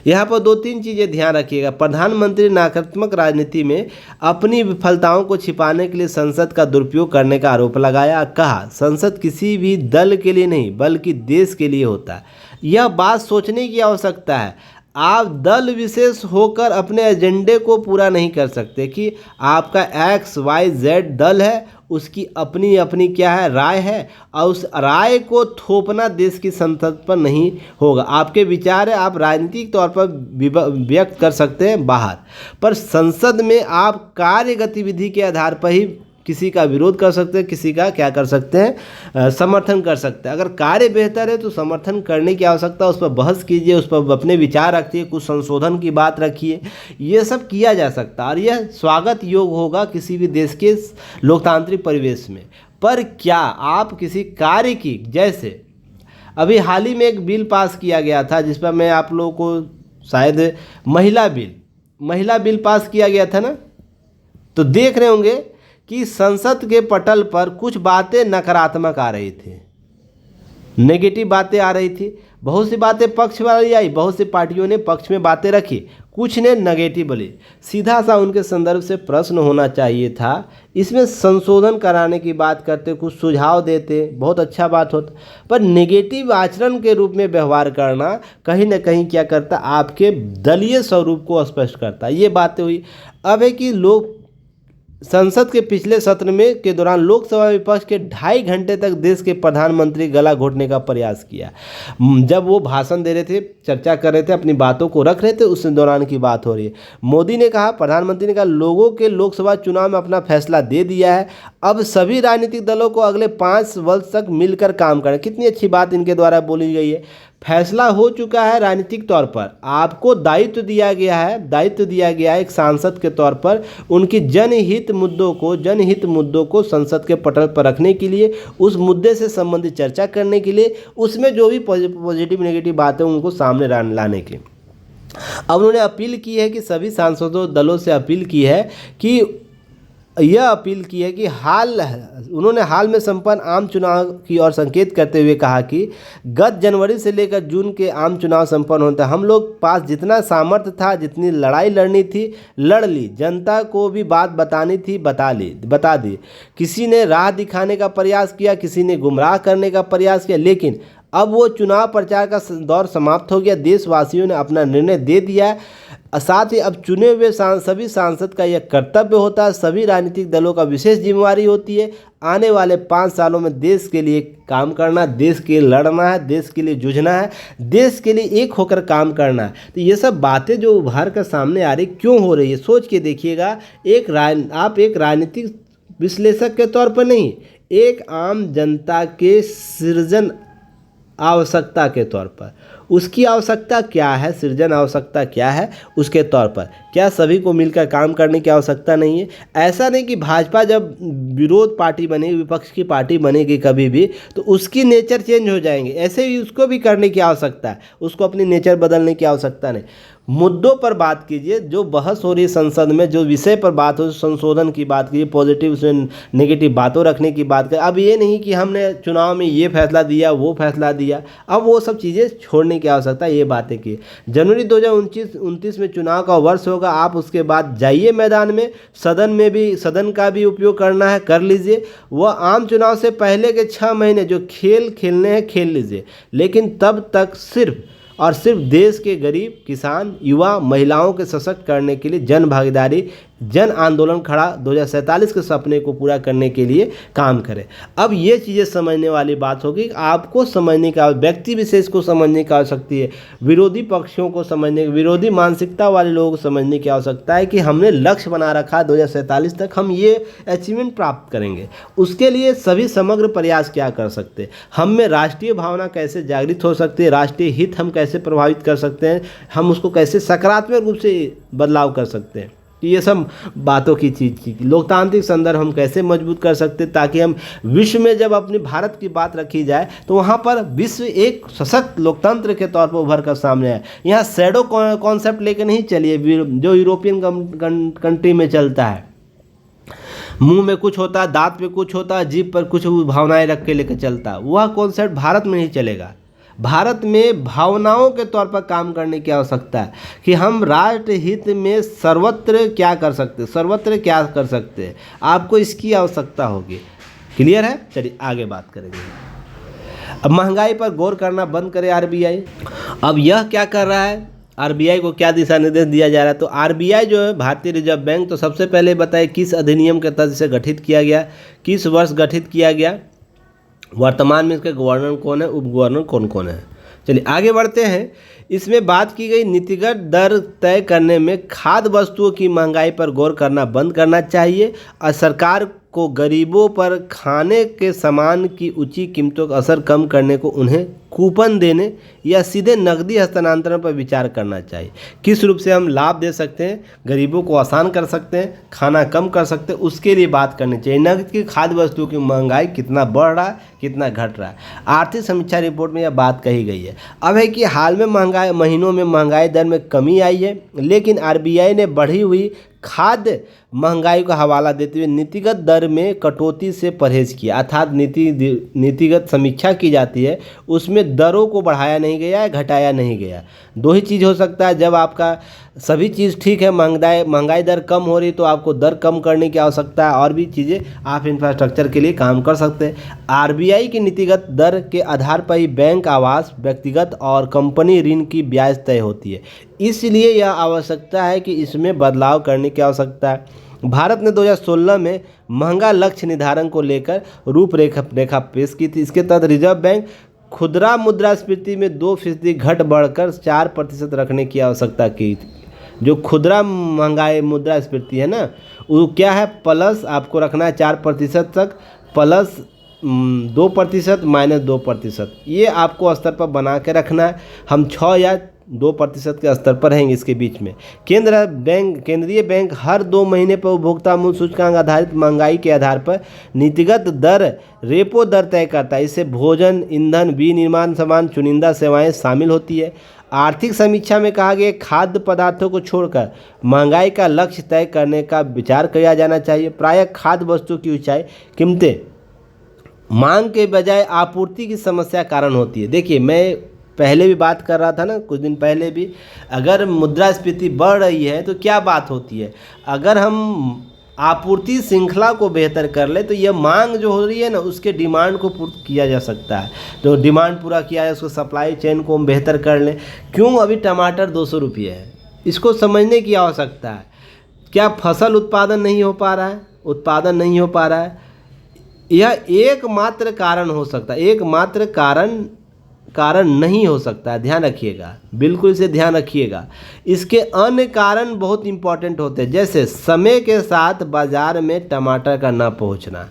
Speaker 1: यहाँ पर 2-3 चीज़ें ध्यान रखिएगा। प्रधानमंत्री नकारात्मक राजनीति में अपनी विफलताओं को छिपाने के लिए संसद का दुरुपयोग करने का आरोप लगाया। कहा संसद किसी भी दल के लिए नहीं बल्कि देश के लिए होता है। यह बात सोचने की आवश्यकता है। आप दल विशेष होकर अपने एजेंडे को पूरा नहीं कर सकते कि आपका XYZ दल है, उसकी अपनी अपनी क्या है, राय है, और उस राय को थोपना देश की संसद पर नहीं होगा। आपके विचार है, आप राजनीतिक तौर पर व्यक्त कर सकते हैं बाहर, पर संसद में आप कार्य गतिविधि के आधार पर ही किसी का विरोध कर सकते हैं, किसी का क्या कर सकते हैं, समर्थन कर सकते हैं। अगर कार्य बेहतर है तो समर्थन करने की आवश्यकता, उस पर बहस कीजिए, उस पर अपने विचार रखिए, कुछ संशोधन की बात रखिए, ये सब किया जा सकता है और यह स्वागत योग्य होगा किसी भी देश के लोकतांत्रिक परिवेश में। पर क्या आप किसी कार्य की, जैसे अभी हाल ही में एक बिल पास किया गया था जिस पर मैं आप लोगों को शायद महिला बिल पास किया गया था ना, तो देख रहे होंगे कि संसद के पटल पर कुछ बातें नकारात्मक आ रही थी, नेगेटिव बातें आ रही थी। बहुत सी बातें पक्ष वाली आई, बहुत सी पार्टियों ने पक्ष में बातें रखी, कुछ ने नेगेटिव बोली। सीधा सा उनके संदर्भ से प्रश्न होना चाहिए था, इसमें संशोधन कराने की बात करते, कुछ सुझाव देते, बहुत अच्छा बात होता। पर नेगेटिव आचरण के रूप में व्यवहार करना कहीं ना कहीं क्या करता, आपके दलीय स्वरूप को स्पष्ट करता। ये बातें हुई। अब है कि लोग संसद के पिछले सत्र में के दौरान लोकसभा विपक्ष के 2.5 घंटे तक देश के प्रधानमंत्री गला घोटने का प्रयास किया। जब वो भाषण दे रहे थे, चर्चा कर रहे थे, अपनी बातों को रख रहे थे, उस दौरान की बात हो रही है। मोदी ने कहा, प्रधानमंत्री ने कहा, लोगों के लोकसभा चुनाव में अपना फैसला दे दिया है, अब सभी राजनीतिक दलों को अगले 5 वर्ष तक मिलकर काम करना। कितनी अच्छी बात इनके द्वारा बोली गई है। फैसला हो चुका है राजनीतिक तौर पर, आपको दायित्व दिया गया है एक सांसद के तौर पर उनकी जनहित मुद्दों को संसद के पटल पर रखने के लिए, उस मुद्दे से संबंधित चर्चा करने के लिए, उसमें जो भी पॉजिटिव नेगेटिव बातें उनको सामने लाने की। अब उन्होंने अपील की है कि सभी सांसदों दलों से अपील की है कि उन्होंने हाल में संपन्न आम चुनाव की ओर संकेत करते हुए कहा कि गत जनवरी से लेकर जून के आम चुनाव संपन्न होता है, हम लोग पास जितना सामर्थ्य था, जितनी लड़ाई लड़नी थी लड़ ली, जनता को भी बात बतानी थी बता दी। किसी ने राह दिखाने का प्रयास किया, किसी ने गुमराह करने का प्रयास किया, लेकिन अब वो चुनाव प्रचार का दौर समाप्त हो गया। देशवासियों ने अपना निर्णय दे दिया है। साथ ही अब चुने हुए सभी सांसद का यह कर्तव्य होता है, सभी राजनीतिक दलों का विशेष जिम्मेवारी होती है आने वाले 5 सालों में देश के लिए काम करना, देश के लिए लड़ना है, देश के लिए जूझना है, देश के लिए एक होकर काम करना है। तो ये सब बातें जो उभर कर सामने आ रही, क्यों हो रही है, सोच के देखिएगा। आप एक राजनीतिक विश्लेषक के तौर पर नहीं, एक आम जनता के सृजन आवश्यकता के तौर पर उसकी आवश्यकता क्या है, सृजन आवश्यकता क्या है उसके तौर पर। क्या सभी को मिलकर काम करने की आवश्यकता नहीं है? ऐसा नहीं कि भाजपा जब विरोध पार्टी बनेगी, विपक्ष की पार्टी बनेगी कभी भी, तो उसकी नेचर चेंज हो जाएंगे। ऐसे ही उसको भी करने की आवश्यकता है, उसको अपनी नेचर बदलने की आवश्यकता नहीं। मुद्दों पर बात कीजिए, जो बहस हो रही है संसद में, जो विषय पर बात हो, संशोधन की बात कीजिए, पॉजिटिव से नेगेटिव बातों रखने की बात करें। अब ये नहीं कि हमने चुनाव में ये फैसला दिया, वो फैसला दिया, अब वो सब चीज़ें छोड़ने की आवश्यकता है। ये बातें की जनवरी 2029 में चुनाव का वर्ष होगा, आप उसके बाद जाइए मैदान में, सदन का भी उपयोग करना है कर लीजिए। वह आम चुनाव से पहले के 6 महीने जो खेल खेलने हैं खेल लीजिए, लेकिन तब तक सिर्फ और सिर्फ देश के गरीब, किसान, युवा, महिलाओं के सशक्त करने के लिए जन भागीदारी, जन आंदोलन खड़ा 2047 के सपने को पूरा करने के लिए काम करें। अब ये चीज़ें समझने वाली बात होगी, आपको समझने का, व्यक्ति विशेष को समझने की आवश्यकता है, विरोधी पक्षों को समझने, विरोधी मानसिकता वाले लोगों को समझने की आवश्यकता है कि हमने लक्ष्य बना रखा 2047 तक हम ये अचीवमेंट प्राप्त करेंगे। उसके लिए सभी समग्र प्रयास क्या कर सकते हैं, हम में राष्ट्रीय भावना कैसे जागृत हो सकती है, राष्ट्रीय हित हम कैसे प्रभावित कर सकते हैं, हम उसको कैसे सकारात्मक रूप से बदलाव कर सकते हैं। ये सब बातों की चीज़ की लोकतांत्रिक संदर्भ हम कैसे मजबूत कर सकते हैं, ताकि हम विश्व में जब अपने भारत की बात रखी जाए तो वहाँ पर विश्व एक सशक्त लोकतंत्र के तौर पर उभर कर सामने आए। यहाँ शैडो कॉन्सेप्ट लेकर नहीं चलिए जो यूरोपियन कंट्री में चलता है, मुंह में कुछ होता है, दांत पे कुछ होता है, जीभ पर कुछ भावनाएं रख के लेकर चलता है। वह कॉन्सेप्ट भारत में नहीं चलेगा। भारत में भावनाओं के तौर पर काम करने की आवश्यकता है कि हम राष्ट्र हित में सर्वत्र क्या कर सकते हैं, सर्वत्र क्या कर सकते हैं, आपको इसकी आवश्यकता होगी। क्लियर है? चलिए आगे बात करेंगे। अब महंगाई पर गौर करना बंद करे आरबीआई। अब यह क्या कर रहा है, आरबीआई को क्या दिशा निर्देश दिया जा रहा है? तो आरबीआई जो है भारतीय रिजर्व बैंक, तो सबसे पहले बताए किस अधिनियम के तहत इसे गठित किया गया, किस वर्ष गठित किया गया, वर्तमान में इसके गवर्नर कौन है, उप गवर्नर कौन कौन है। चलिए आगे बढ़ते हैं। इसमें बात की गई नीतिगत दर तय करने में खाद्य वस्तुओं की महंगाई पर गौर करना बंद करना चाहिए और सरकार को गरीबों पर खाने के सामान की ऊंची कीमतों का असर कम करने को उन्हें कूपन देने या सीधे नकदी हस्तांतरण पर विचार करना चाहिए। किस रूप से हम लाभ दे सकते हैं, गरीबों को आसान कर सकते हैं, खाना कम कर सकते हैं, उसके लिए बात करनी चाहिए। नकद की खाद्य वस्तुओं की महंगाई कितना बढ़ रहा है, कितना घट रहा है, आर्थिक समीक्षा रिपोर्ट में यह बात कही गई है। अब है कि हाल में महीनों में महंगाई दर में कमी आई है, लेकिन आरबीआई ने बढ़ी हुई खाद्य महंगाई का हवाला देते हुए नीतिगत दर में कटौती से परहेज किया। अर्थात नीतिगत समीक्षा की जाती है, उसमें दरों को बढ़ाया नहीं गया है, घटाया नहीं गया। दो ही चीज़ हो सकता है, जब आपका सभी चीज़ ठीक है, महंगाई दर कम हो रही तो आपको दर कम करने की आवश्यकता है, और भी चीज़ें आप इंफ्रास्ट्रक्चर के लिए काम कर सकते हैं। आरबीआई की नीतिगत दर के आधार पर ही बैंक, आवास, व्यक्तिगत और कंपनी ऋण की ब्याज तय होती है। इसलिए यह आवश्यकता है कि इसमें बदलाव करने की आवश्यकता है। भारत ने 2016 में महंगा लक्ष्य निर्धारण को लेकर रूपरेखा पेश की थी। इसके तहत रिजर्व बैंक खुदरा मुद्रास्फीति में 2% घट बढ़कर 4% रखने की आवश्यकता की थी। जो खुदरा महंगाई मुद्रास्फीति है ना, वो क्या है, प्लस आपको रखना है 4% तक, प्लस 2% माइनस 2%, ये आपको स्तर पर बना के रखना है। हम 6 या 2% के स्तर पर रहेंगे इसके बीच में। केंद्रीय बैंक हर 2 महीने पर उपभोक्ता मूल्य सूचकांक आधारित महंगाई के आधार पर नीतिगत दर रेपो दर तय करता है। इससे भोजन, ईंधन, विनिर्माण सामान, चुनिंदा सेवाएं शामिल होती है। आर्थिक समीक्षा में कहा गया खाद्य पदार्थों को छोड़कर महंगाई का लक्ष्य तय करने का विचार किया जाना चाहिए। प्रायः खाद्य वस्तुओं की ऊंचाई कीमतें मांग के बजाय आपूर्ति की समस्या कारण होती है। देखिए, मैं पहले भी बात कर रहा था ना, कुछ दिन पहले भी, अगर मुद्रास्फीति बढ़ रही है तो क्या बात होती है, अगर हम आपूर्ति श्रृंखला को बेहतर कर ले तो यह मांग जो हो रही है ना, उसके डिमांड को पूर्ण किया जा सकता है। तो डिमांड पूरा किया है, उसको सप्लाई चेन को हम बेहतर कर लें। क्यों अभी टमाटर 200 रुपये है, इसको समझने की आवश्यकता है। क्या फसल उत्पादन नहीं हो पा रहा है, उत्पादन नहीं हो पा रहा है, यह एकमात्र कारण हो सकता है, एकमात्र कारण नहीं हो सकता है। ध्यान रखिएगा, बिल्कुल इसे ध्यान रखिएगा। इसके अन्य कारण बहुत इंपॉर्टेंट होते हैं, जैसे समय के साथ बाजार में टमाटर का ना पहुंचना,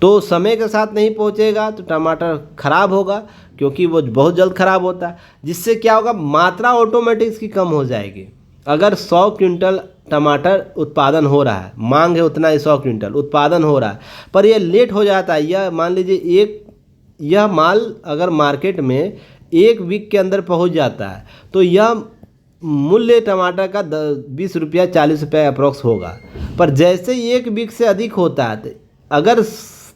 Speaker 1: तो समय के साथ नहीं पहुंचेगा तो टमाटर खराब होगा, क्योंकि वो बहुत जल्द खराब होता है। जिससे क्या होगा, मात्रा ऑटोमेटिक इसकी कम हो जाएगी। अगर 100 क्विंटल टमाटर उत्पादन हो रहा है, मांग है उतना ही 100 क्विंटल उत्पादन हो रहा है, पर यह लेट हो जाता है। यह मान लीजिए यह माल अगर मार्केट में 1 वीक के अंदर पहुंच जाता है तो यह मूल्य टमाटर का 20 रुपया 40 रुपया अप्रोक्स होगा। पर जैसे ही 1 वीक से अधिक होता है, तो अगर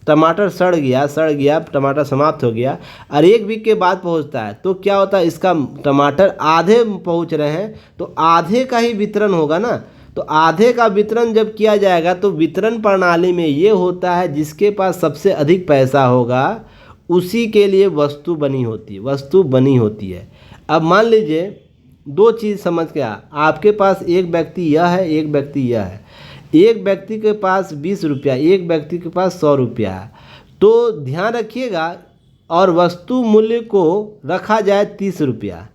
Speaker 1: टमाटर सड़ गया टमाटर समाप्त हो गया और 1 वीक के बाद पहुंचता है, तो क्या होता है, इसका टमाटर आधे पहुंच रहे हैं तो आधे का ही वितरण होगा ना। तो आधे का वितरण जब किया जाएगा तो वितरण प्रणाली में ये होता है, जिसके पास सबसे अधिक पैसा होगा उसी के लिए वस्तु बनी होती है। अब मान लीजिए 2 चीज़ समझ के आपके पास एक व्यक्ति यह है, एक व्यक्ति यह है। एक व्यक्ति के पास 20 रुपया, एक व्यक्ति के पास 100 रुपया है, तो ध्यान रखिएगा, और वस्तु मूल्य को रखा जाए 30 रुपया,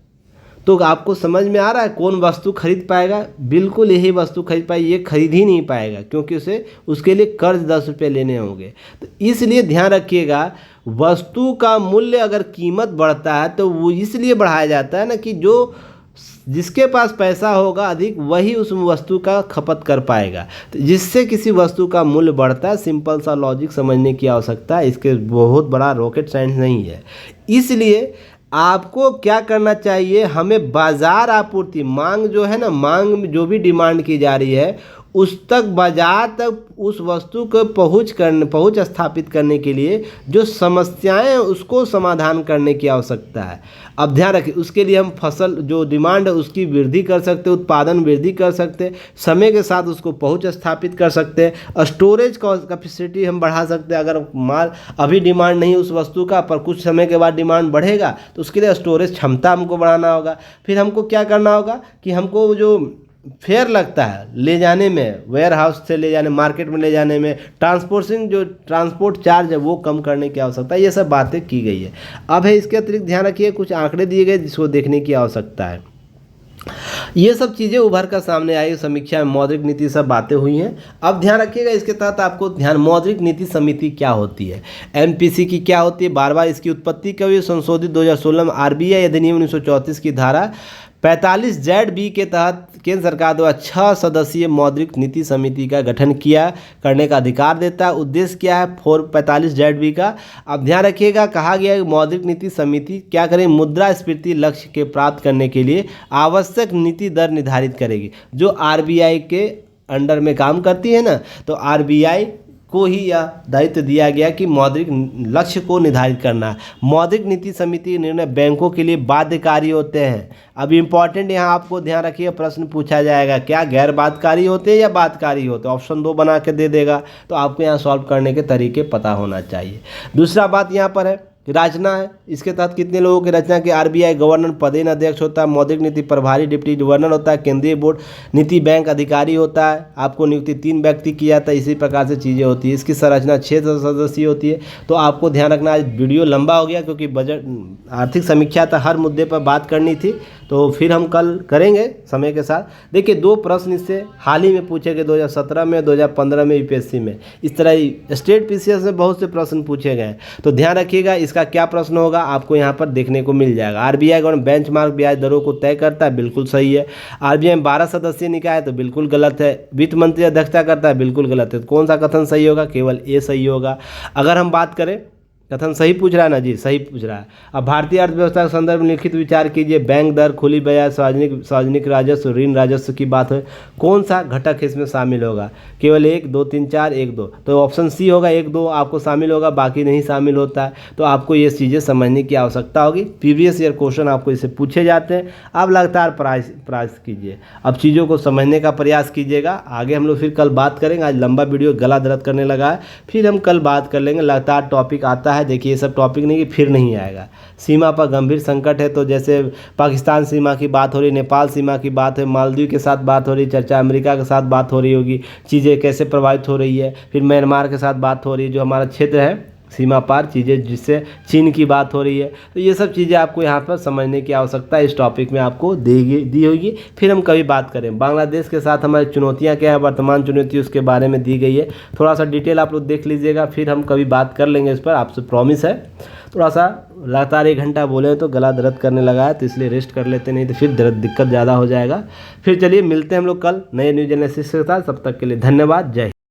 Speaker 1: तो आपको समझ में आ रहा है कौन वस्तु खरीद पाएगा? बिल्कुल यही वस्तु खरीद पाएगा, ये खरीद ही नहीं पाएगा, क्योंकि उसके लिए कर्ज 10 रुपये लेने होंगे। तो इसलिए ध्यान रखिएगा, वस्तु का मूल्य अगर कीमत बढ़ता है तो वो इसलिए बढ़ाया जाता है ना, कि जिसके पास पैसा होगा अधिक वही उस वस्तु का खपत कर पाएगा। तो जिससे किसी वस्तु का मूल्य बढ़ता है, सिंपल सा लॉजिक समझने की आवश्यकता है, इसके बहुत बड़ा रॉकेट साइंस नहीं है। इसलिए आपको क्या करना चाहिए, हमें बाजार आपूर्ति, मांग जो है ना, मांग में जो भी डिमांड की जा रही है उस तक, बाजार तक उस वस्तु को पहुंच स्थापित करने के लिए जो समस्याएं हैं उसको समाधान करने की आवश्यकता है। अब ध्यान रखिए, उसके लिए हम फसल जो डिमांड है उसकी वृद्धि कर सकते, उत्पादन वृद्धि कर सकते, समय के साथ उसको पहुंच स्थापित कर सकते, स्टोरेज कैपेसिटी हम बढ़ा सकते हैं। अगर माल अभी डिमांड नहीं उस वस्तु का, पर कुछ समय के बाद डिमांड बढ़ेगा तो उसके लिए स्टोरेज क्षमता हमको बढ़ाना होगा। फिर हमको क्या करना होगा कि हमको जो फेयर लगता है ले जाने में, वेयर हाउस से ले जाने, मार्केट में ले जाने में, ट्रांसपोर्ट चार्ज है वो कम करने की आवश्यकता है। ये सब बातें की गई है। अब है इसके अतिरिक्त ध्यान रखिए, कुछ आंकड़े दिए गए जिसको देखने की आवश्यकता है। ये सब चीज़ें उभर कर सामने आई, समीक्षा में मौद्रिक नीति सब बातें हुई हैं। अब ध्यान रखिएगा, इसके तहत आपको मौद्रिक नीति समिति क्या होती है, MPC की क्या होती है, बार इसकी उत्पत्ति कब हुई, संशोधित 2016 में RBI अधिनियम 1934 की धारा 45ZB के तहत केंद्र सरकार द्वारा 6 सदस्यीय मौद्रिक नीति समिति का गठन करने का अधिकार देता है। उद्देश्य क्या है 45ZB का? अब ध्यान रखिएगा, कहा गया है मौद्रिक नीति समिति क्या करेगी, मुद्रास्फीति लक्ष्य के प्राप्त करने के लिए आवश्यक नीति दर निर्धारित करेगी। जो RBI के अंडर में काम करती है ना, तो RBI को ही यह दायित्व दिया गया कि मौद्रिक लक्ष्य को निर्धारित करना है। मौद्रिक नीति समिति के निर्णय बैंकों के लिए बाध्यकारी होते हैं। अब इम्पॉर्टेंट यहाँ आपको ध्यान रखिए, प्रश्न पूछा जाएगा, क्या गैर बाध्यकारी होते हैं या बाध्यकारी होते हैं? ऑप्शन 2 बना के दे देगा, तो आपको यहाँ सॉल्व करने के तरीके पता होना चाहिए। दूसरा बात यहाँ पर है रचना है, इसके तहत कितने लोगों की रचना की? RBI गवर्नर पदेन अध्यक्ष होता है, मौद्रिक नीति प्रभारी डिप्टी गवर्नर होता है, केंद्रीय बोर्ड नीति बैंक अधिकारी होता है, आपको नियुक्ति 3 व्यक्ति किया जाता है। इसी प्रकार से चीज़ें होती है। इसकी संरचना 6 सदस्यीय होती है। तो आपको ध्यान रखना, आज वीडियो लंबा हो गया क्योंकि बजट आर्थिक समीक्षा था, हर मुद्दे पर बात करनी थी, तो फिर हम कल करेंगे समय के साथ। देखिए 2 प्रश्न इससे हाल ही में पूछे गए, 2017 में, 2015 में UPSC में। इस तरह ही स्टेट PCS में बहुत से प्रश्न पूछे गए, तो ध्यान रखिएगा इसका क्या प्रश्न होगा आपको यहाँ पर देखने को मिल जाएगा। RBI गवर्नमेंट बेंचमार्क ब्याज दरों को तय करता है, बिल्कुल सही है। RBI में 12 सदस्यीय निकाय है, तो बिल्कुल गलत है। वित्त मंत्री अध्यक्षता करता है, बिल्कुल गलत है। तो कौन सा कथन सही होगा? केवल A सही होगा। अगर हम बात करें, कथन सही पूछ रहा है ना जी, सही पूछ रहा है। अब भारतीय अर्थव्यवस्था के संदर्भ में लिखित विचार कीजिए। बैंक दर, खुली बाजार, सार्वजनिक राजस्व, ऋण राजस्व की बात है, कौन सा घटक इसमें शामिल होगा? केवल 1, 2, 3, 4, 1, 2, तो ऑप्शन C होगा। 1, 2 आपको शामिल होगा, बाकी नहीं शामिल होता है। तो आपको ये चीज़ें समझने की आवश्यकता होगी। प्रीवियस ईयर क्वेश्चन आपको इससे पूछे जाते हैं। आप लगातार प्रयास कीजिए, अब चीज़ों को समझने का प्रयास कीजिएगा। आगे हम लोग फिर कल बात करेंगे। आज लंबा वीडियो गला दर्द करने लगा है, फिर हम कल बात कर लेंगे। लगातार टॉपिक आता है, देखिए ये सब टॉपिक नहीं कि फिर नहीं आएगा। सीमा पर गंभीर संकट है, तो जैसे पाकिस्तान सीमा की बात हो रही, नेपाल सीमा की बात है, मालदीव के साथ बात हो रही, चर्चा अमेरिका के साथ बात हो रही होगी, चीज़ें कैसे प्रभावित हो रही है। फिर म्यांमार के साथ बात हो रही है, जो हमारा क्षेत्र है सीमा पार चीज़ें, जिससे चीन की बात हो रही है। तो ये सब चीज़ें आपको यहाँ पर समझने की आवश्यकता इस टॉपिक में आपको दी होगी। फिर हम कभी बात करें बांग्लादेश के साथ हमारी चुनौतियाँ क्या है, वर्तमान चुनौती उसके बारे में दी गई है। थोड़ा सा डिटेल आप लोग देख लीजिएगा, फिर हम कभी बात कर लेंगे इस पर, आपसे प्रॉमिस है। थोड़ा सा लगातार 1 घंटा बोले तो गला दर्द करने लगा है, तो इसलिए रेस्ट कर लेते, नहीं तो फिर दिक्कत ज़्यादा हो जाएगा। फिर चलिए मिलते हैं हम लोग कल नए न्यूज एनालिसिस के साथ। तब तक के लिए धन्यवाद। जय हिंद।